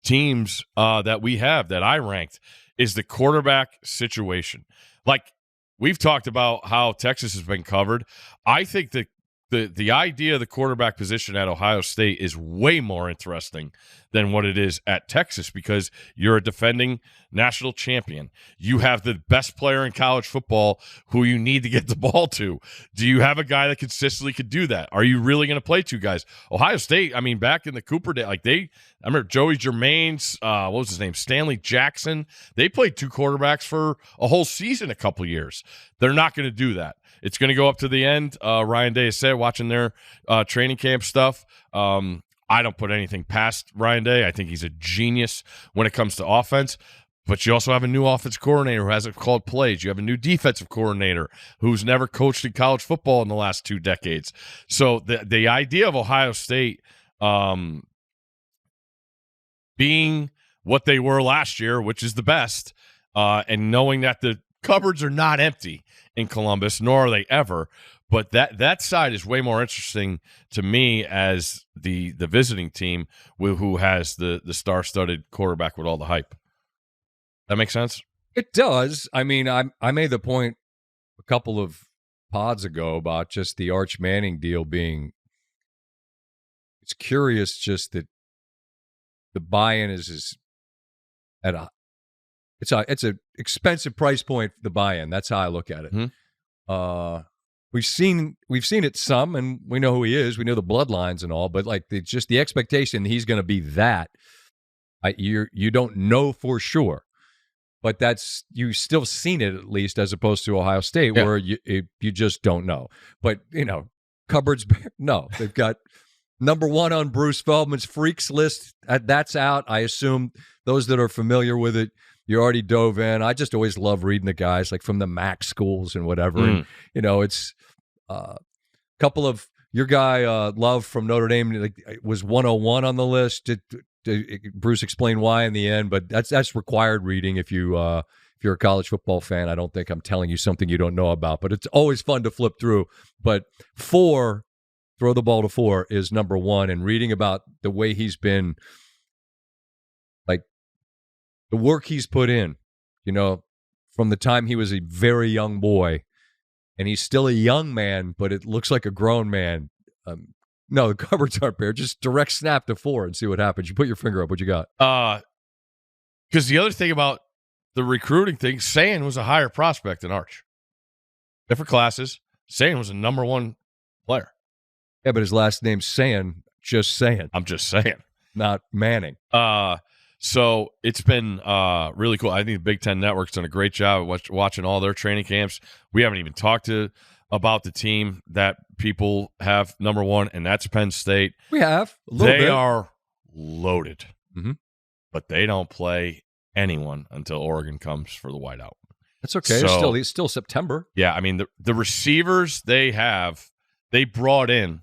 teams that we have that I ranked is the quarterback situation. Like we've talked about how Texas has been covered. I think that the idea of the quarterback position at Ohio State is way more interesting than what it is at Texas because you're a defending national champion. You have the best player in college football who you need to get the ball to. Do you have a guy that consistently could do that? Are you really going to play 2 guys? Ohio State, I mean, back in the Cooper day, I remember Joey Germain's, what was his name? Stanley Jackson. They played 2 quarterbacks for a whole season a couple years. They're not going to do that. It's going to go up to the end. Ryan Day has said, watching their training camp stuff, I don't put anything past Ryan Day. I think he's a genius when it comes to offense. But you also have a new offensive coordinator who hasn't called plays. You have a new defensive coordinator who's never coached in college football in the last 2 decades. So the idea of Ohio State being what they were last year, which is the best, and knowing that the cupboards are not empty in Columbus, nor are they ever. But that side is way more interesting to me as the visiting team who has the star-studded quarterback with all the hype. That makes sense? It does. I mean, I made the point a couple of pods ago about just the Arch Manning deal being – it's curious just that the buy-in is at a – it's a expensive price point, the buy-in. That's how I look at it. Mm-hmm. We've seen it some, and we know who he is. We know the bloodlines and all, but like just the expectation he's going to be that, you don't know for sure. But you've still seen it at least, as opposed to Ohio State, where you just don't know. But cupboards, no, they've got number 1 on Bruce Feldman's freaks list. That's out. I assume those that are familiar with it, you already dove in. I just always love reading the guys like from the MAC schools and whatever. And, it's a couple of your guy Love from Notre Dame was 101 on the list. Bruce explained why in the end, but that's required reading if you're a college football fan. I don't think I'm telling you something you don't know about, but it's always fun to flip through. But 4, throw the ball to 4 is number 1, and reading about the way he's been, like the work he's put in, from the time he was a very young boy, and he's still a young man, but it looks like a grown man. No, the cupboards aren't bare. Just direct snap to 4 and see what happens. You put your finger up. What you got? Because the other thing about the recruiting thing, Sayin was a higher prospect than Arch. Different classes. Sayin was a number 1 player. Yeah, but his last name's Sayin. Just saying. I'm just saying. Not Manning. So it's been really cool. I think the Big Ten Network's done a great job watching all their training camps. We haven't even talked about the team that people have number 1, and that's Penn State. We have. A little bit. They are loaded, but they don't play anyone until Oregon comes for the whiteout. That's okay. So, it's still September. Yeah, I mean, the receivers they brought in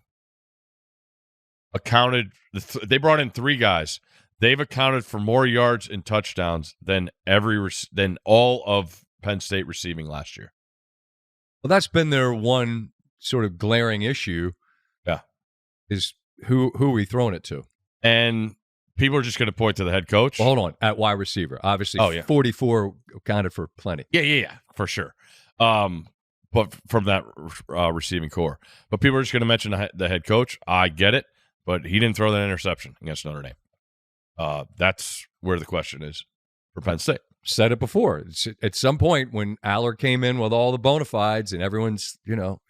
3 guys. They've accounted for more yards and touchdowns than all of Penn State receiving last year. Well, that's been their one sort of glaring issue. Yeah, is who are we throwing it to? And people are just going to point to the head coach. Well, hold on, at wide receiver, obviously, 44 accounted for plenty. Yeah, for sure. But from that receiving core, but people are just going to mention the head coach. I get it, but he didn't throw that interception against Notre Dame. That's where the question is for Penn State. Said it before. At some point when Aller came in with all the bona fides and everyone's,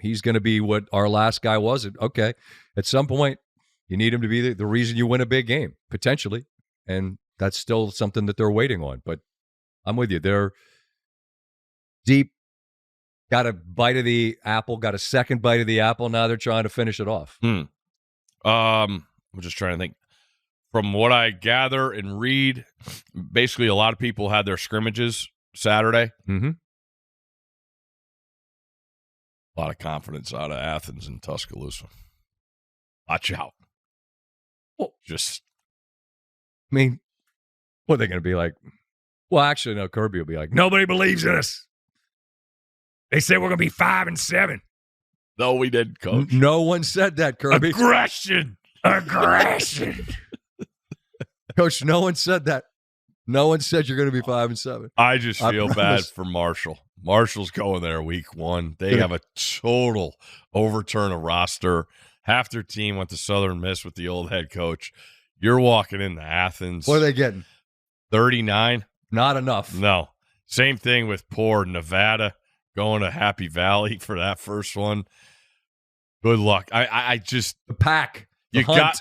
he's going to be what our last guy was. Okay. At some point, you need him to be the reason you win a big game, potentially. And that's still something that they're waiting on. But I'm with you. They're deep, got a bite of the apple, got a second bite of the apple. Now they're trying to finish it off. I'm just trying to think. from what I gather and read, basically a lot of people had their scrimmages Saturday. Mm-hmm. A lot of confidence out of Athens and Tuscaloosa. Watch out. Well, just, I mean, what are they going to be like? Well, actually, no, Kirby will be like, nobody believes in us. They said we're going to be 5-7. No, we didn't, Coach. No one said that, Kirby. Aggression. Coach, no one said that. No one said you're going to be 5-7. I just feel bad for Marshall. Marshall's going there week 1. They have a total overturn of roster. Half their team went to Southern Miss with the old head coach. You're walking into Athens. What are they getting? 39? Not enough. No. Same thing with poor Nevada going to Happy Valley for that first one. Good luck. I just the pack. The you hunt. got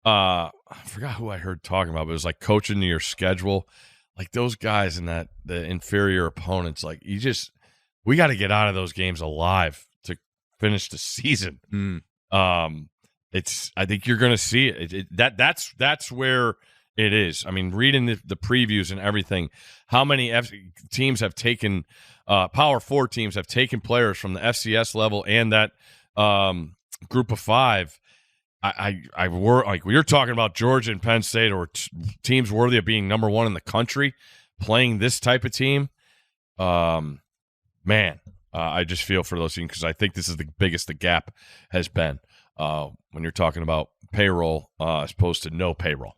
I forgot who I heard talking about, but it was like coaching to your schedule. Like those guys in the inferior opponents, like we got to get out of those games alive to finish the season. I think you're going to see it. That's where it is. I mean, reading the previews and everything, how many teams have taken Power 4 teams have taken players from the FCS level and that group of 5. I were like you're talking about Georgia and Penn State or teams worthy of being number 1 in the country playing this type of team. Man, I just feel for those teams because I think this is the biggest the gap has been when you're talking about payroll as opposed to no payroll.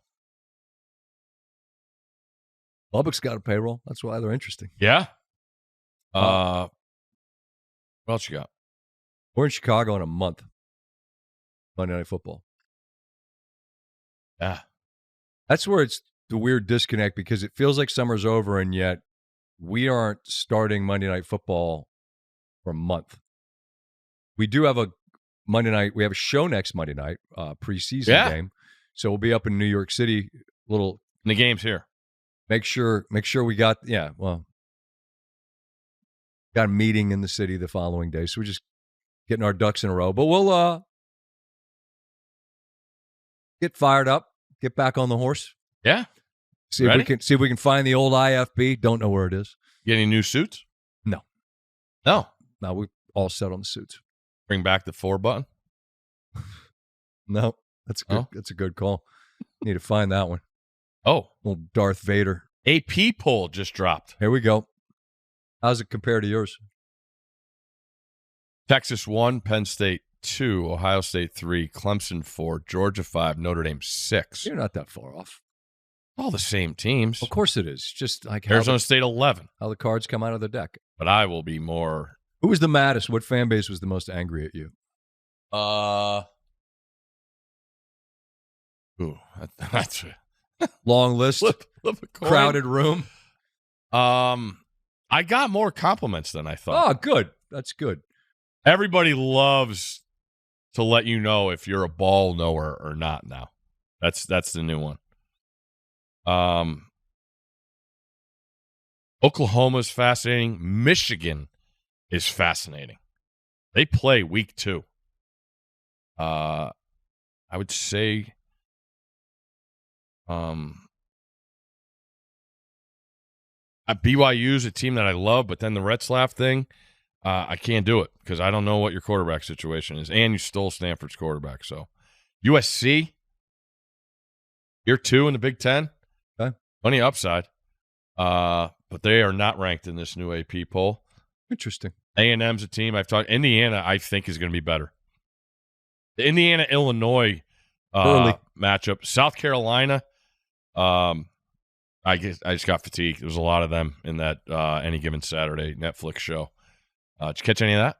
Lubbock's got a payroll. That's why they're interesting. Yeah. What else you got? We're in Chicago in a month. Monday Night Football. Yeah. That's where it's the weird disconnect because it feels like summer's over and yet we aren't starting Monday Night Football for a month. We do have a Monday night. We have a show next Monday night, preseason game. So we'll be up in New York City. And the game's here. Make sure we got got a meeting in the city the following day. So we're just getting our ducks in a row. But we'll get fired up, get back on the horse. Yeah. See if we can find the old IFB. Don't know where it is. Get any new suits? No. No, we're all set on the suits. Bring back the 4 button? No. That's good. That's a good call. Need to find that one. Oh. Little Darth Vader. AP poll just dropped. Here we go. How's it compare to yours? Texas 1, Penn State 2, Ohio State 3, Clemson 4, Georgia 5, Notre Dame 6. You're not that far off. All the same teams. Of course it is. Just like Arizona State 11. How the cards come out of the deck. But I will be more. Who was the maddest? What fan base was the most angry at you? That's a long list. Flip a coin. Crowded room. I got more compliments than I thought. Oh, good. That's good. Everybody loves to let you know if you're a ball knower or not now. That's the new one. Oklahoma's fascinating. Michigan is fascinating. They play week 2. I would say BYU's a team that I love, but then the Retzlaff thing, I can't do it because I don't know what your quarterback situation is, and you stole Stanford's quarterback. So USC, year 2 in the Big Ten, okay. Plenty of upside, but they are not ranked in this new AP poll. Interesting. A&M's a team I've talked. Indiana, I think, is going to be better. The Indiana-Illinois matchup. South Carolina, I just got fatigued. There was a lot of them in that Any Given Saturday Netflix show. Did you catch any of that?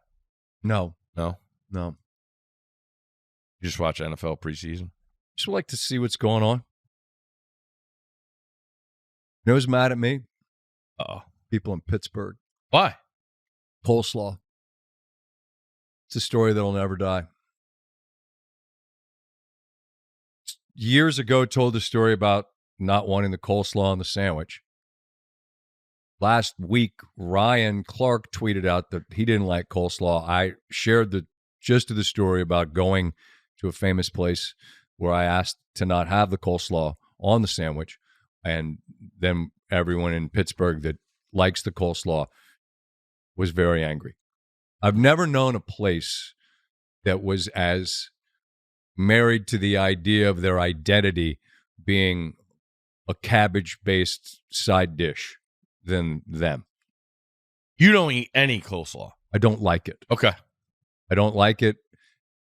No. No? No. You just watch NFL preseason? Just like to see what's going on. You know who's mad at me? Uh-oh. People in Pittsburgh. Why? Coleslaw. It's a story that'll never die. Years ago, told the story about not wanting the coleslaw on the sandwich. Last week, Ryan Clark tweeted out that he didn't like coleslaw. I shared the gist of the story about going to a famous place where I asked to not have the coleslaw on the sandwich, and then everyone in Pittsburgh that likes the coleslaw was very angry. I've never known a place that was as married to the idea of their identity being a cabbage-based side dish than them. You don't eat any coleslaw. I don't like it. Okay. I don't like it.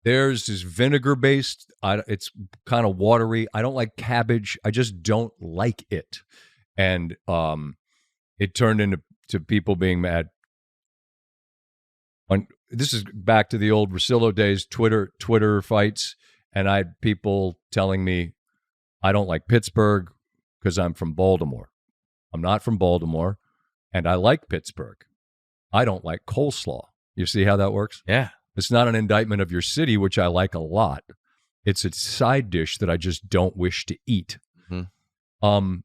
Theirs is vinegar-based. It's kind of watery. I don't like cabbage. I just don't like it. And it turned into people being mad. This is back to the old Rosillo days, Twitter fights, and I had people telling me I don't like Pittsburgh because I'm from Baltimore. I'm not from Baltimore, and I like Pittsburgh. I don't like coleslaw. You see how that works? Yeah. It's not an indictment of your city, which I like a lot. It's a side dish that I just don't wish to eat. Mm-hmm.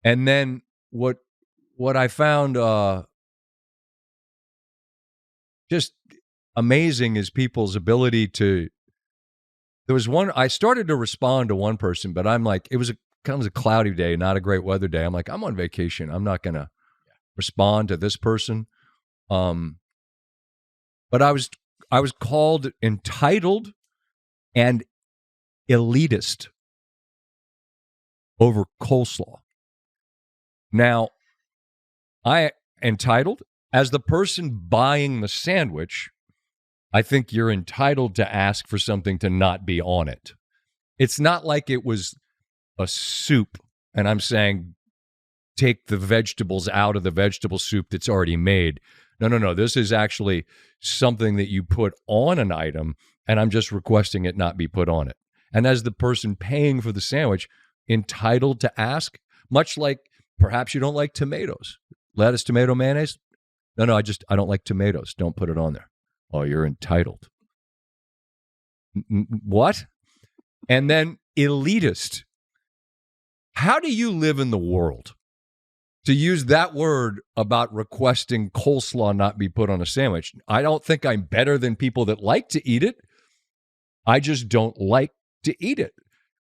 And then what I found just amazing is people's ability to. There was one I started to respond to one person, but I'm like, it was a cloudy day, not a great weather day. I'm like, I'm on vacation. I'm not gonna respond to this person. But I was called entitled and elitist over coleslaw. Now, I entitled as the person buying the sandwich, I think you're entitled to ask for something to not be on it. It's not like it was a soup and I'm saying take the vegetables out of the vegetable soup that's already made. No. This is actually something that you put on an item, and I'm just requesting it not be put on it. And as the person paying for the sandwich, entitled to ask, much like perhaps you don't like tomatoes, lettuce, tomato, mayonnaise. No, I don't like tomatoes. Don't put it on there. Oh, you're entitled. What? And then elitist. How do you live in the world to use that word about requesting coleslaw not be put on a sandwich? I don't think I'm better than people that like to eat it. I just don't like to eat it.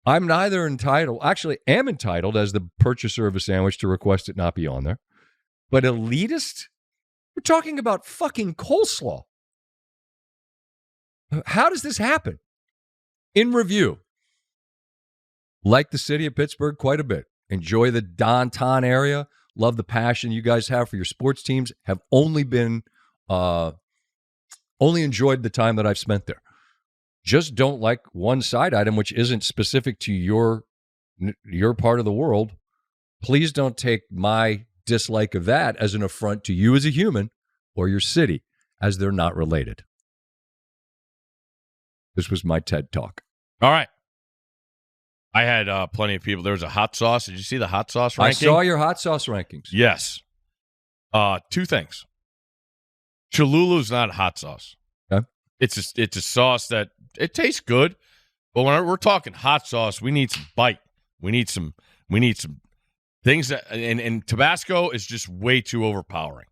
I'm neither entitled, actually am entitled as the purchaser of a sandwich to request it not be on there. But elitist? We're talking about fucking coleslaw. How does this happen? In review, like the city of Pittsburgh quite a bit. Enjoy the downtown area. Love the passion you guys have for your sports teams. Have only enjoyed the time that I've spent there. Just don't like one side item which isn't specific to your part of the world. Please don't take my dislike of that as an affront to you as a human or your city, as they're not related. This was my TED Talk. All right. I had plenty of people. There was a hot sauce. Did you see the hot sauce ranking? I saw your hot sauce rankings. Yes. Two things. Cholula's not a hot sauce. Okay. It's a sauce that it tastes good, but when we're talking hot sauce, we need some bite. We need some things that, and Tabasco is just way too overpowering.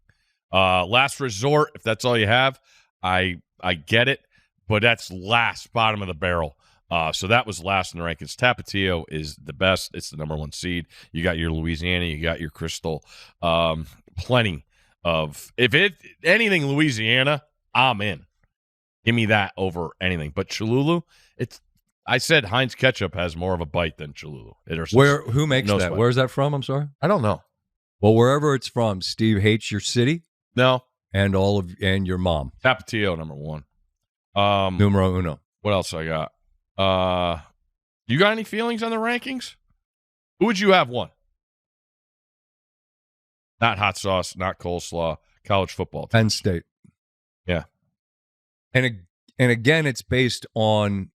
Last resort, if that's all you have, I get it, but that's last, bottom of the barrel. So that was last in the rankings. Tapatio is the best. It's the number one seed. You got your Louisiana. You got your Crystal. Plenty of, anything Louisiana, I'm in. Give me that over anything. But Cholula, I said Heinz ketchup has more of a bite than Cholula. Who makes that? Sweat. Where's that from? I'm sorry. I don't know. Well, wherever it's from, Steve hates your city. No. And and your mom. Tapatio, number one. Numero uno. What else I got? You got any feelings on the rankings? Who would you have won? Not hot sauce, not coleslaw, college football team. Penn State. Yeah. And again, it's based on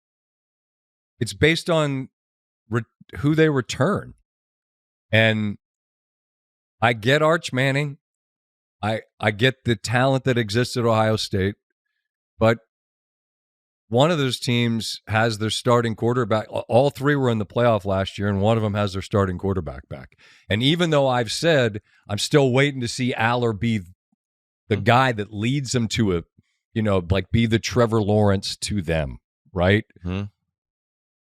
who they return. And I get Arch Manning. I get the talent that exists at Ohio State, but one of those teams has their starting quarterback. All three were in the playoff last year, and one of them has their starting quarterback back. And even though I've said I'm still waiting to see Aller be the guy that leads them to be the Trevor Lawrence to them, right? Mm-hmm.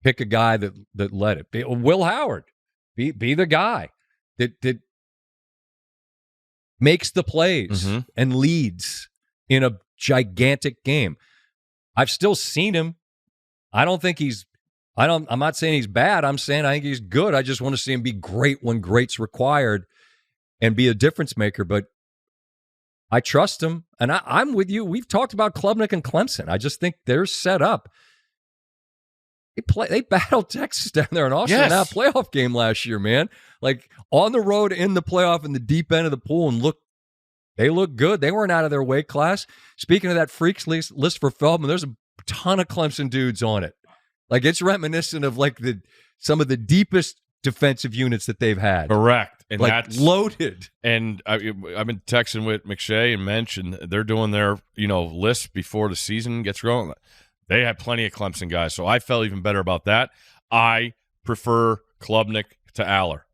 Pick a guy that led it. Will Howard. Be the guy that makes the plays and leads in a gigantic game. I've still seen him. I'm not saying he's bad. I'm saying I think he's good. I just want to see him be great when great's required and be a difference maker. But I trust him. And I'm with you. We've talked about Klubnik and Clemson. I just think they're set up. They battled Texas down there in Austin in that playoff game last year, man. Like on the road in the playoff in the deep end of the pool, and they look good. They weren't out of their weight class. Speaking of that freaks list for Feldman, there's a ton of Clemson dudes on it. Like it's reminiscent of like some of the deepest defensive units that they've had. Correct. And like that's loaded. And I've been texting with McShay and Mensch, and they're doing their list before the season gets going. They had plenty of Clemson guys, so I felt even better about that. I prefer Klubnik to Aller.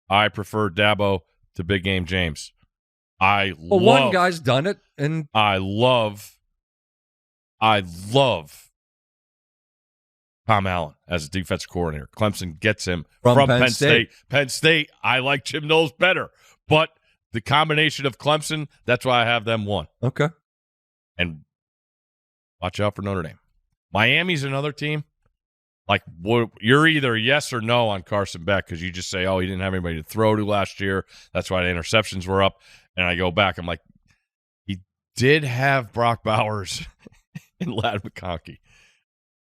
I prefer Dabo to Big Game James. One guy's done it, and I love Tom Allen as a defensive coordinator. Clemson gets him from Penn State. Penn State, I like Jim Knowles better, but the combination of Clemson, that's why I have them one. Okay. And watch out for Notre Dame. Miami's another team. Like, you're either yes or no on Carson Beck because you just say, oh, he didn't have anybody to throw to last year. That's why the interceptions were up. And I go back, I'm like, he did have Brock Bowers and Ladd McConkey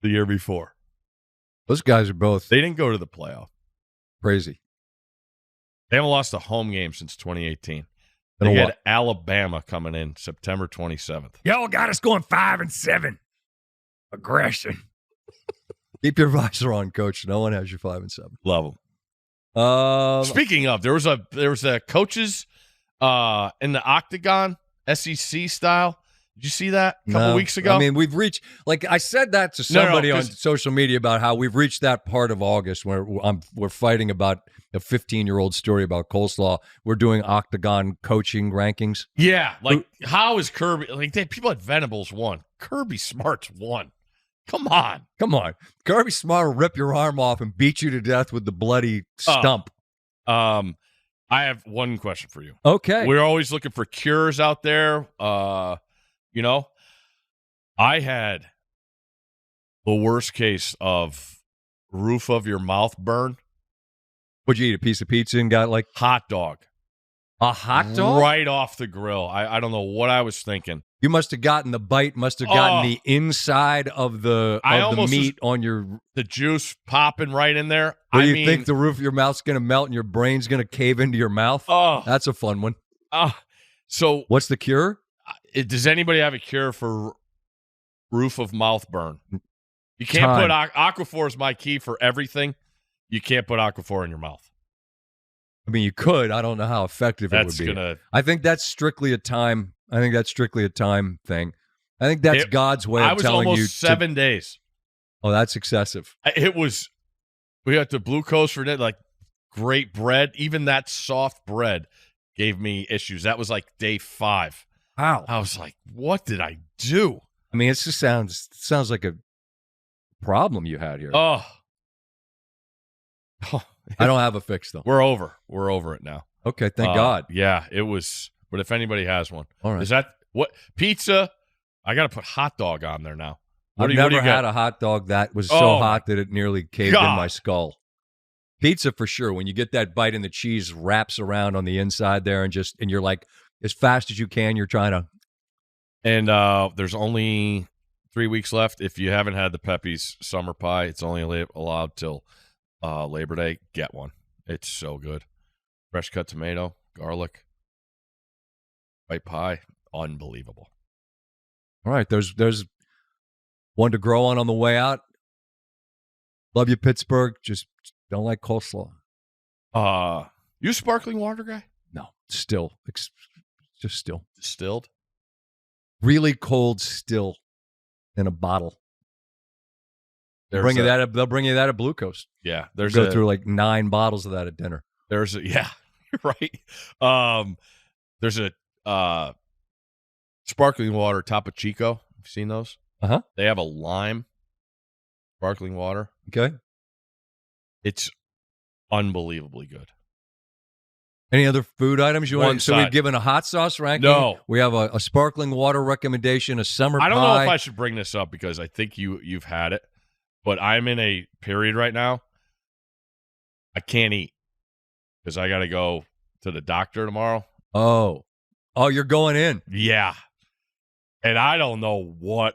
the year before. Those guys are both. They didn't go to the playoff. Crazy. They haven't lost a home game since 2018. They had Alabama coming in September 27th. Y'all got us going 5-7. Aggression. Keep your visor on, Coach. No one has your 5-7. Love them. Speaking of, there was a coaches in the Octagon SEC style. Did you see that a couple weeks ago? I mean, we've reached, like I said that to somebody on social media about how we've reached that part of August where we're fighting about a 15-year-old story about coleslaw. We're doing Octagon coaching rankings. Yeah, like how is Kirby? Like people at Venables won. Kirby Smart's won. Come on. Kirby Smart will rip your arm off and beat you to death with the bloody stump. I have one question for you. Okay. We're always looking for cures out there. I had the worst case of roof of your mouth burn. Would you eat a piece of pizza and got like hot dog? A hot dog? Right off the grill. I don't know what I was thinking. You must have gotten the bite, must have gotten the inside of the meat on your... The juice popping right in there. You think the roof of your mouth's going to melt and your brain's going to cave into your mouth? Oh. That's a fun one. So what's the cure? Does anybody have a cure for roof of mouth burn? You can't put... Aquaphor is my key for everything. You can't put Aquaphor in your mouth. I mean, you could. I don't know how effective it would be. I think that's strictly a time... thing. I think that's God's way of telling you. I was almost 7 days. Oh, that's excessive. We had the Blue Coast for that, like great bread. Even that soft bread gave me issues. That was like day 5. Wow. I was like, what did I do? I mean, it just sounds like a problem you had here. Oh. I don't have a fix, though. We're over it now. Okay, thank God. Yeah, it was... But if anybody has one, all right. Is that what pizza? I got to put hot dog on there now. I've never had a hot dog that was so hot that it nearly caved in my skull. Pizza for sure. When you get that bite and the cheese wraps around on the inside there, and you're like as fast as you can, you're trying to. And there's only 3 weeks left. If you haven't had the Pepe's summer pie, it's only allowed till Labor Day. Get one. It's so good. Fresh cut tomato, garlic. White pie, unbelievable. All right, there's one to grow on the way out. Love you, Pittsburgh. Just don't like coleslaw. You a sparkling water guy? No, still, just still. Distilled? Really cold still in a bottle. They'll bring you that at Blue Coast. Yeah, go through like 9 bottles of that at dinner. Right. There's a sparkling water Topo Chico. Have you seen those? Uh-huh. They have a lime sparkling water. Okay. It's unbelievably good. Any other food items you want? So side. we've given a hot sauce ranking. No. We have a sparkling water recommendation, a summer pie. I don't know if I should bring this up because I think you've had it, but I'm in a period right now. I can't eat because I got to go to the doctor tomorrow. Oh, you're going in. Yeah. And I don't know what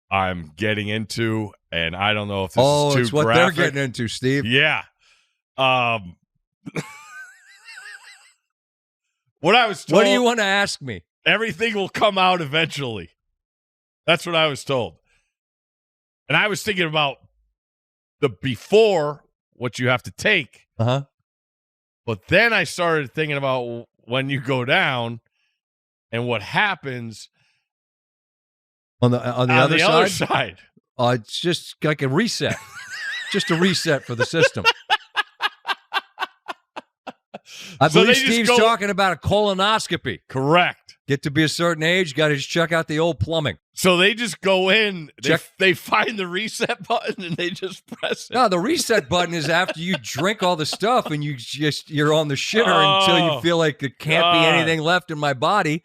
I'm getting into, and I don't know if this is too it's what graphic. they're getting into, Steve. Yeah. What I was told. What do you want to ask me? Everything will come out eventually. That's what I was told. And I was thinking about the before, what you have to take. Uh-huh. But then I started thinking about when you go down and what happens On the other side. It's just like a reset. Just a reset for the system. I So believe they just Steve's go- talking about a colonoscopy. Correct. Get to be a certain age, got to just check out the old plumbing. So they just go in, Check- they find the reset button, and they just press it. No, the reset button is after you drink all the stuff and you're on the shitter until you feel like there can't be anything left in my body.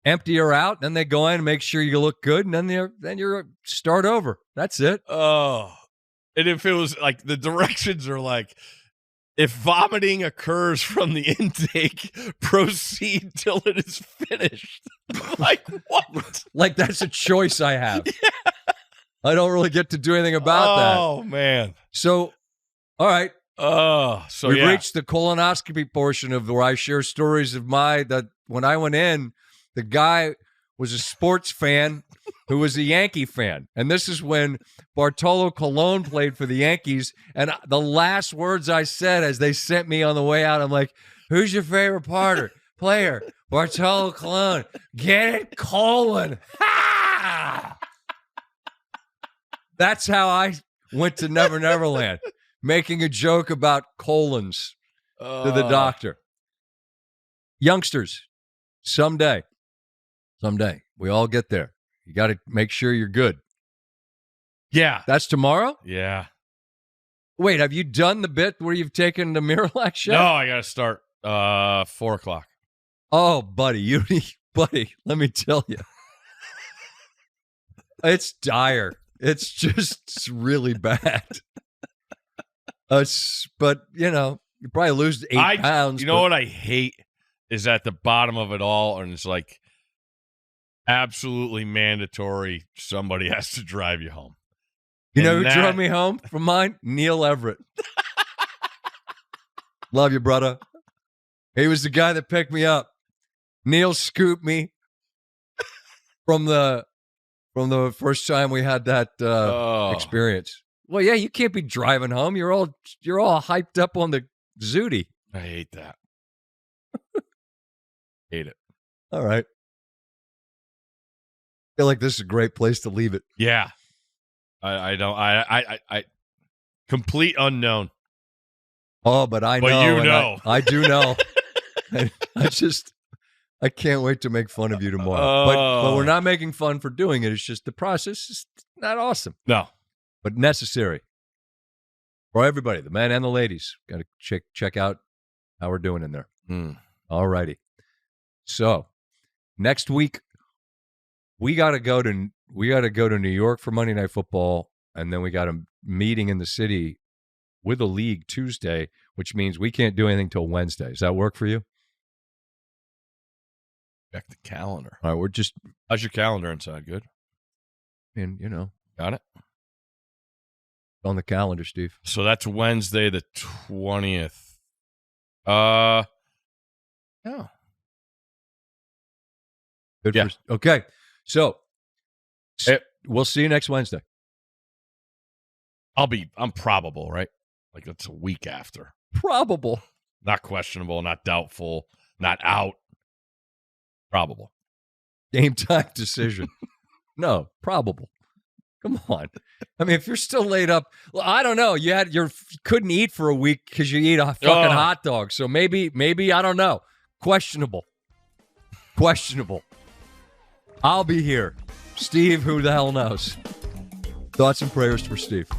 Empty her out, then they go in and make sure you look good, and then you're start over. That's it. Oh. And if it was like the directions are like, if vomiting occurs from the intake, proceed till it is finished. Like, what? Like that's a choice I have. Yeah. I don't really get to do anything about that. Oh, man. So, all right. So We've reached the colonoscopy portion of where I share stories of that when I went in, the guy was a sports fan who was a Yankee fan. And this is when Bartolo Colon played for the Yankees. And the last words I said as they sent me on the way out, I'm like, who's your favorite player? Bartolo Colon. Get it, Colon. Ha! That's how I went to Never Never Land, making a joke about colons to the doctor. Youngsters, someday, we all get there. You got to make sure you're good. Yeah. That's tomorrow? Yeah. Wait, have you done the bit where you've taken the Miralax shot? No, I got to start 4:00. Oh, buddy, let me tell you. It's dire. It's just really bad. But, you probably lose 8 pounds. You know what I hate is at the bottom of it all, and it's like absolutely mandatory. Somebody has to drive you home. You know who drove me home from mine? Neil Everett. Love you, brother. He was the guy that picked me up. Neil scooped me from the first time we had that experience. Well, yeah, you can't be driving home. You're all hyped up on the Zooty. I hate that. Hate it. All right. I feel like this is a great place to leave it. Yeah. I don't. I complete unknown. Oh, but I know. But you know. I do know. I can't wait to make fun of you tomorrow. But we're not making fun for doing it. It's just the process is not awesome. No. But necessary. For everybody, the men and the ladies. Got to check out how we're doing in there. All righty. So, next week, we got to go to New York for Monday Night Football, and then we got a meeting in the city with the league Tuesday, which means we can't do anything till Wednesday. Does that work for you? Check the calendar. All right, how's your calendar inside? Good. And Got it on the calendar, Steve. So that's Wednesday the 20th. Yeah. Good. Yeah. Okay. So we'll see you next Wednesday. I'm probable, right? Like it's a week after. Probable. Not questionable, not doubtful, not out. Probable. Game time decision. No, probable. Come on. I mean, if you're still laid up, well, I don't know. You couldn't eat for a week because you eat a fucking hot dog. So maybe I don't know. Questionable. I'll be here. Steve, who the hell knows? Thoughts and prayers for Steve.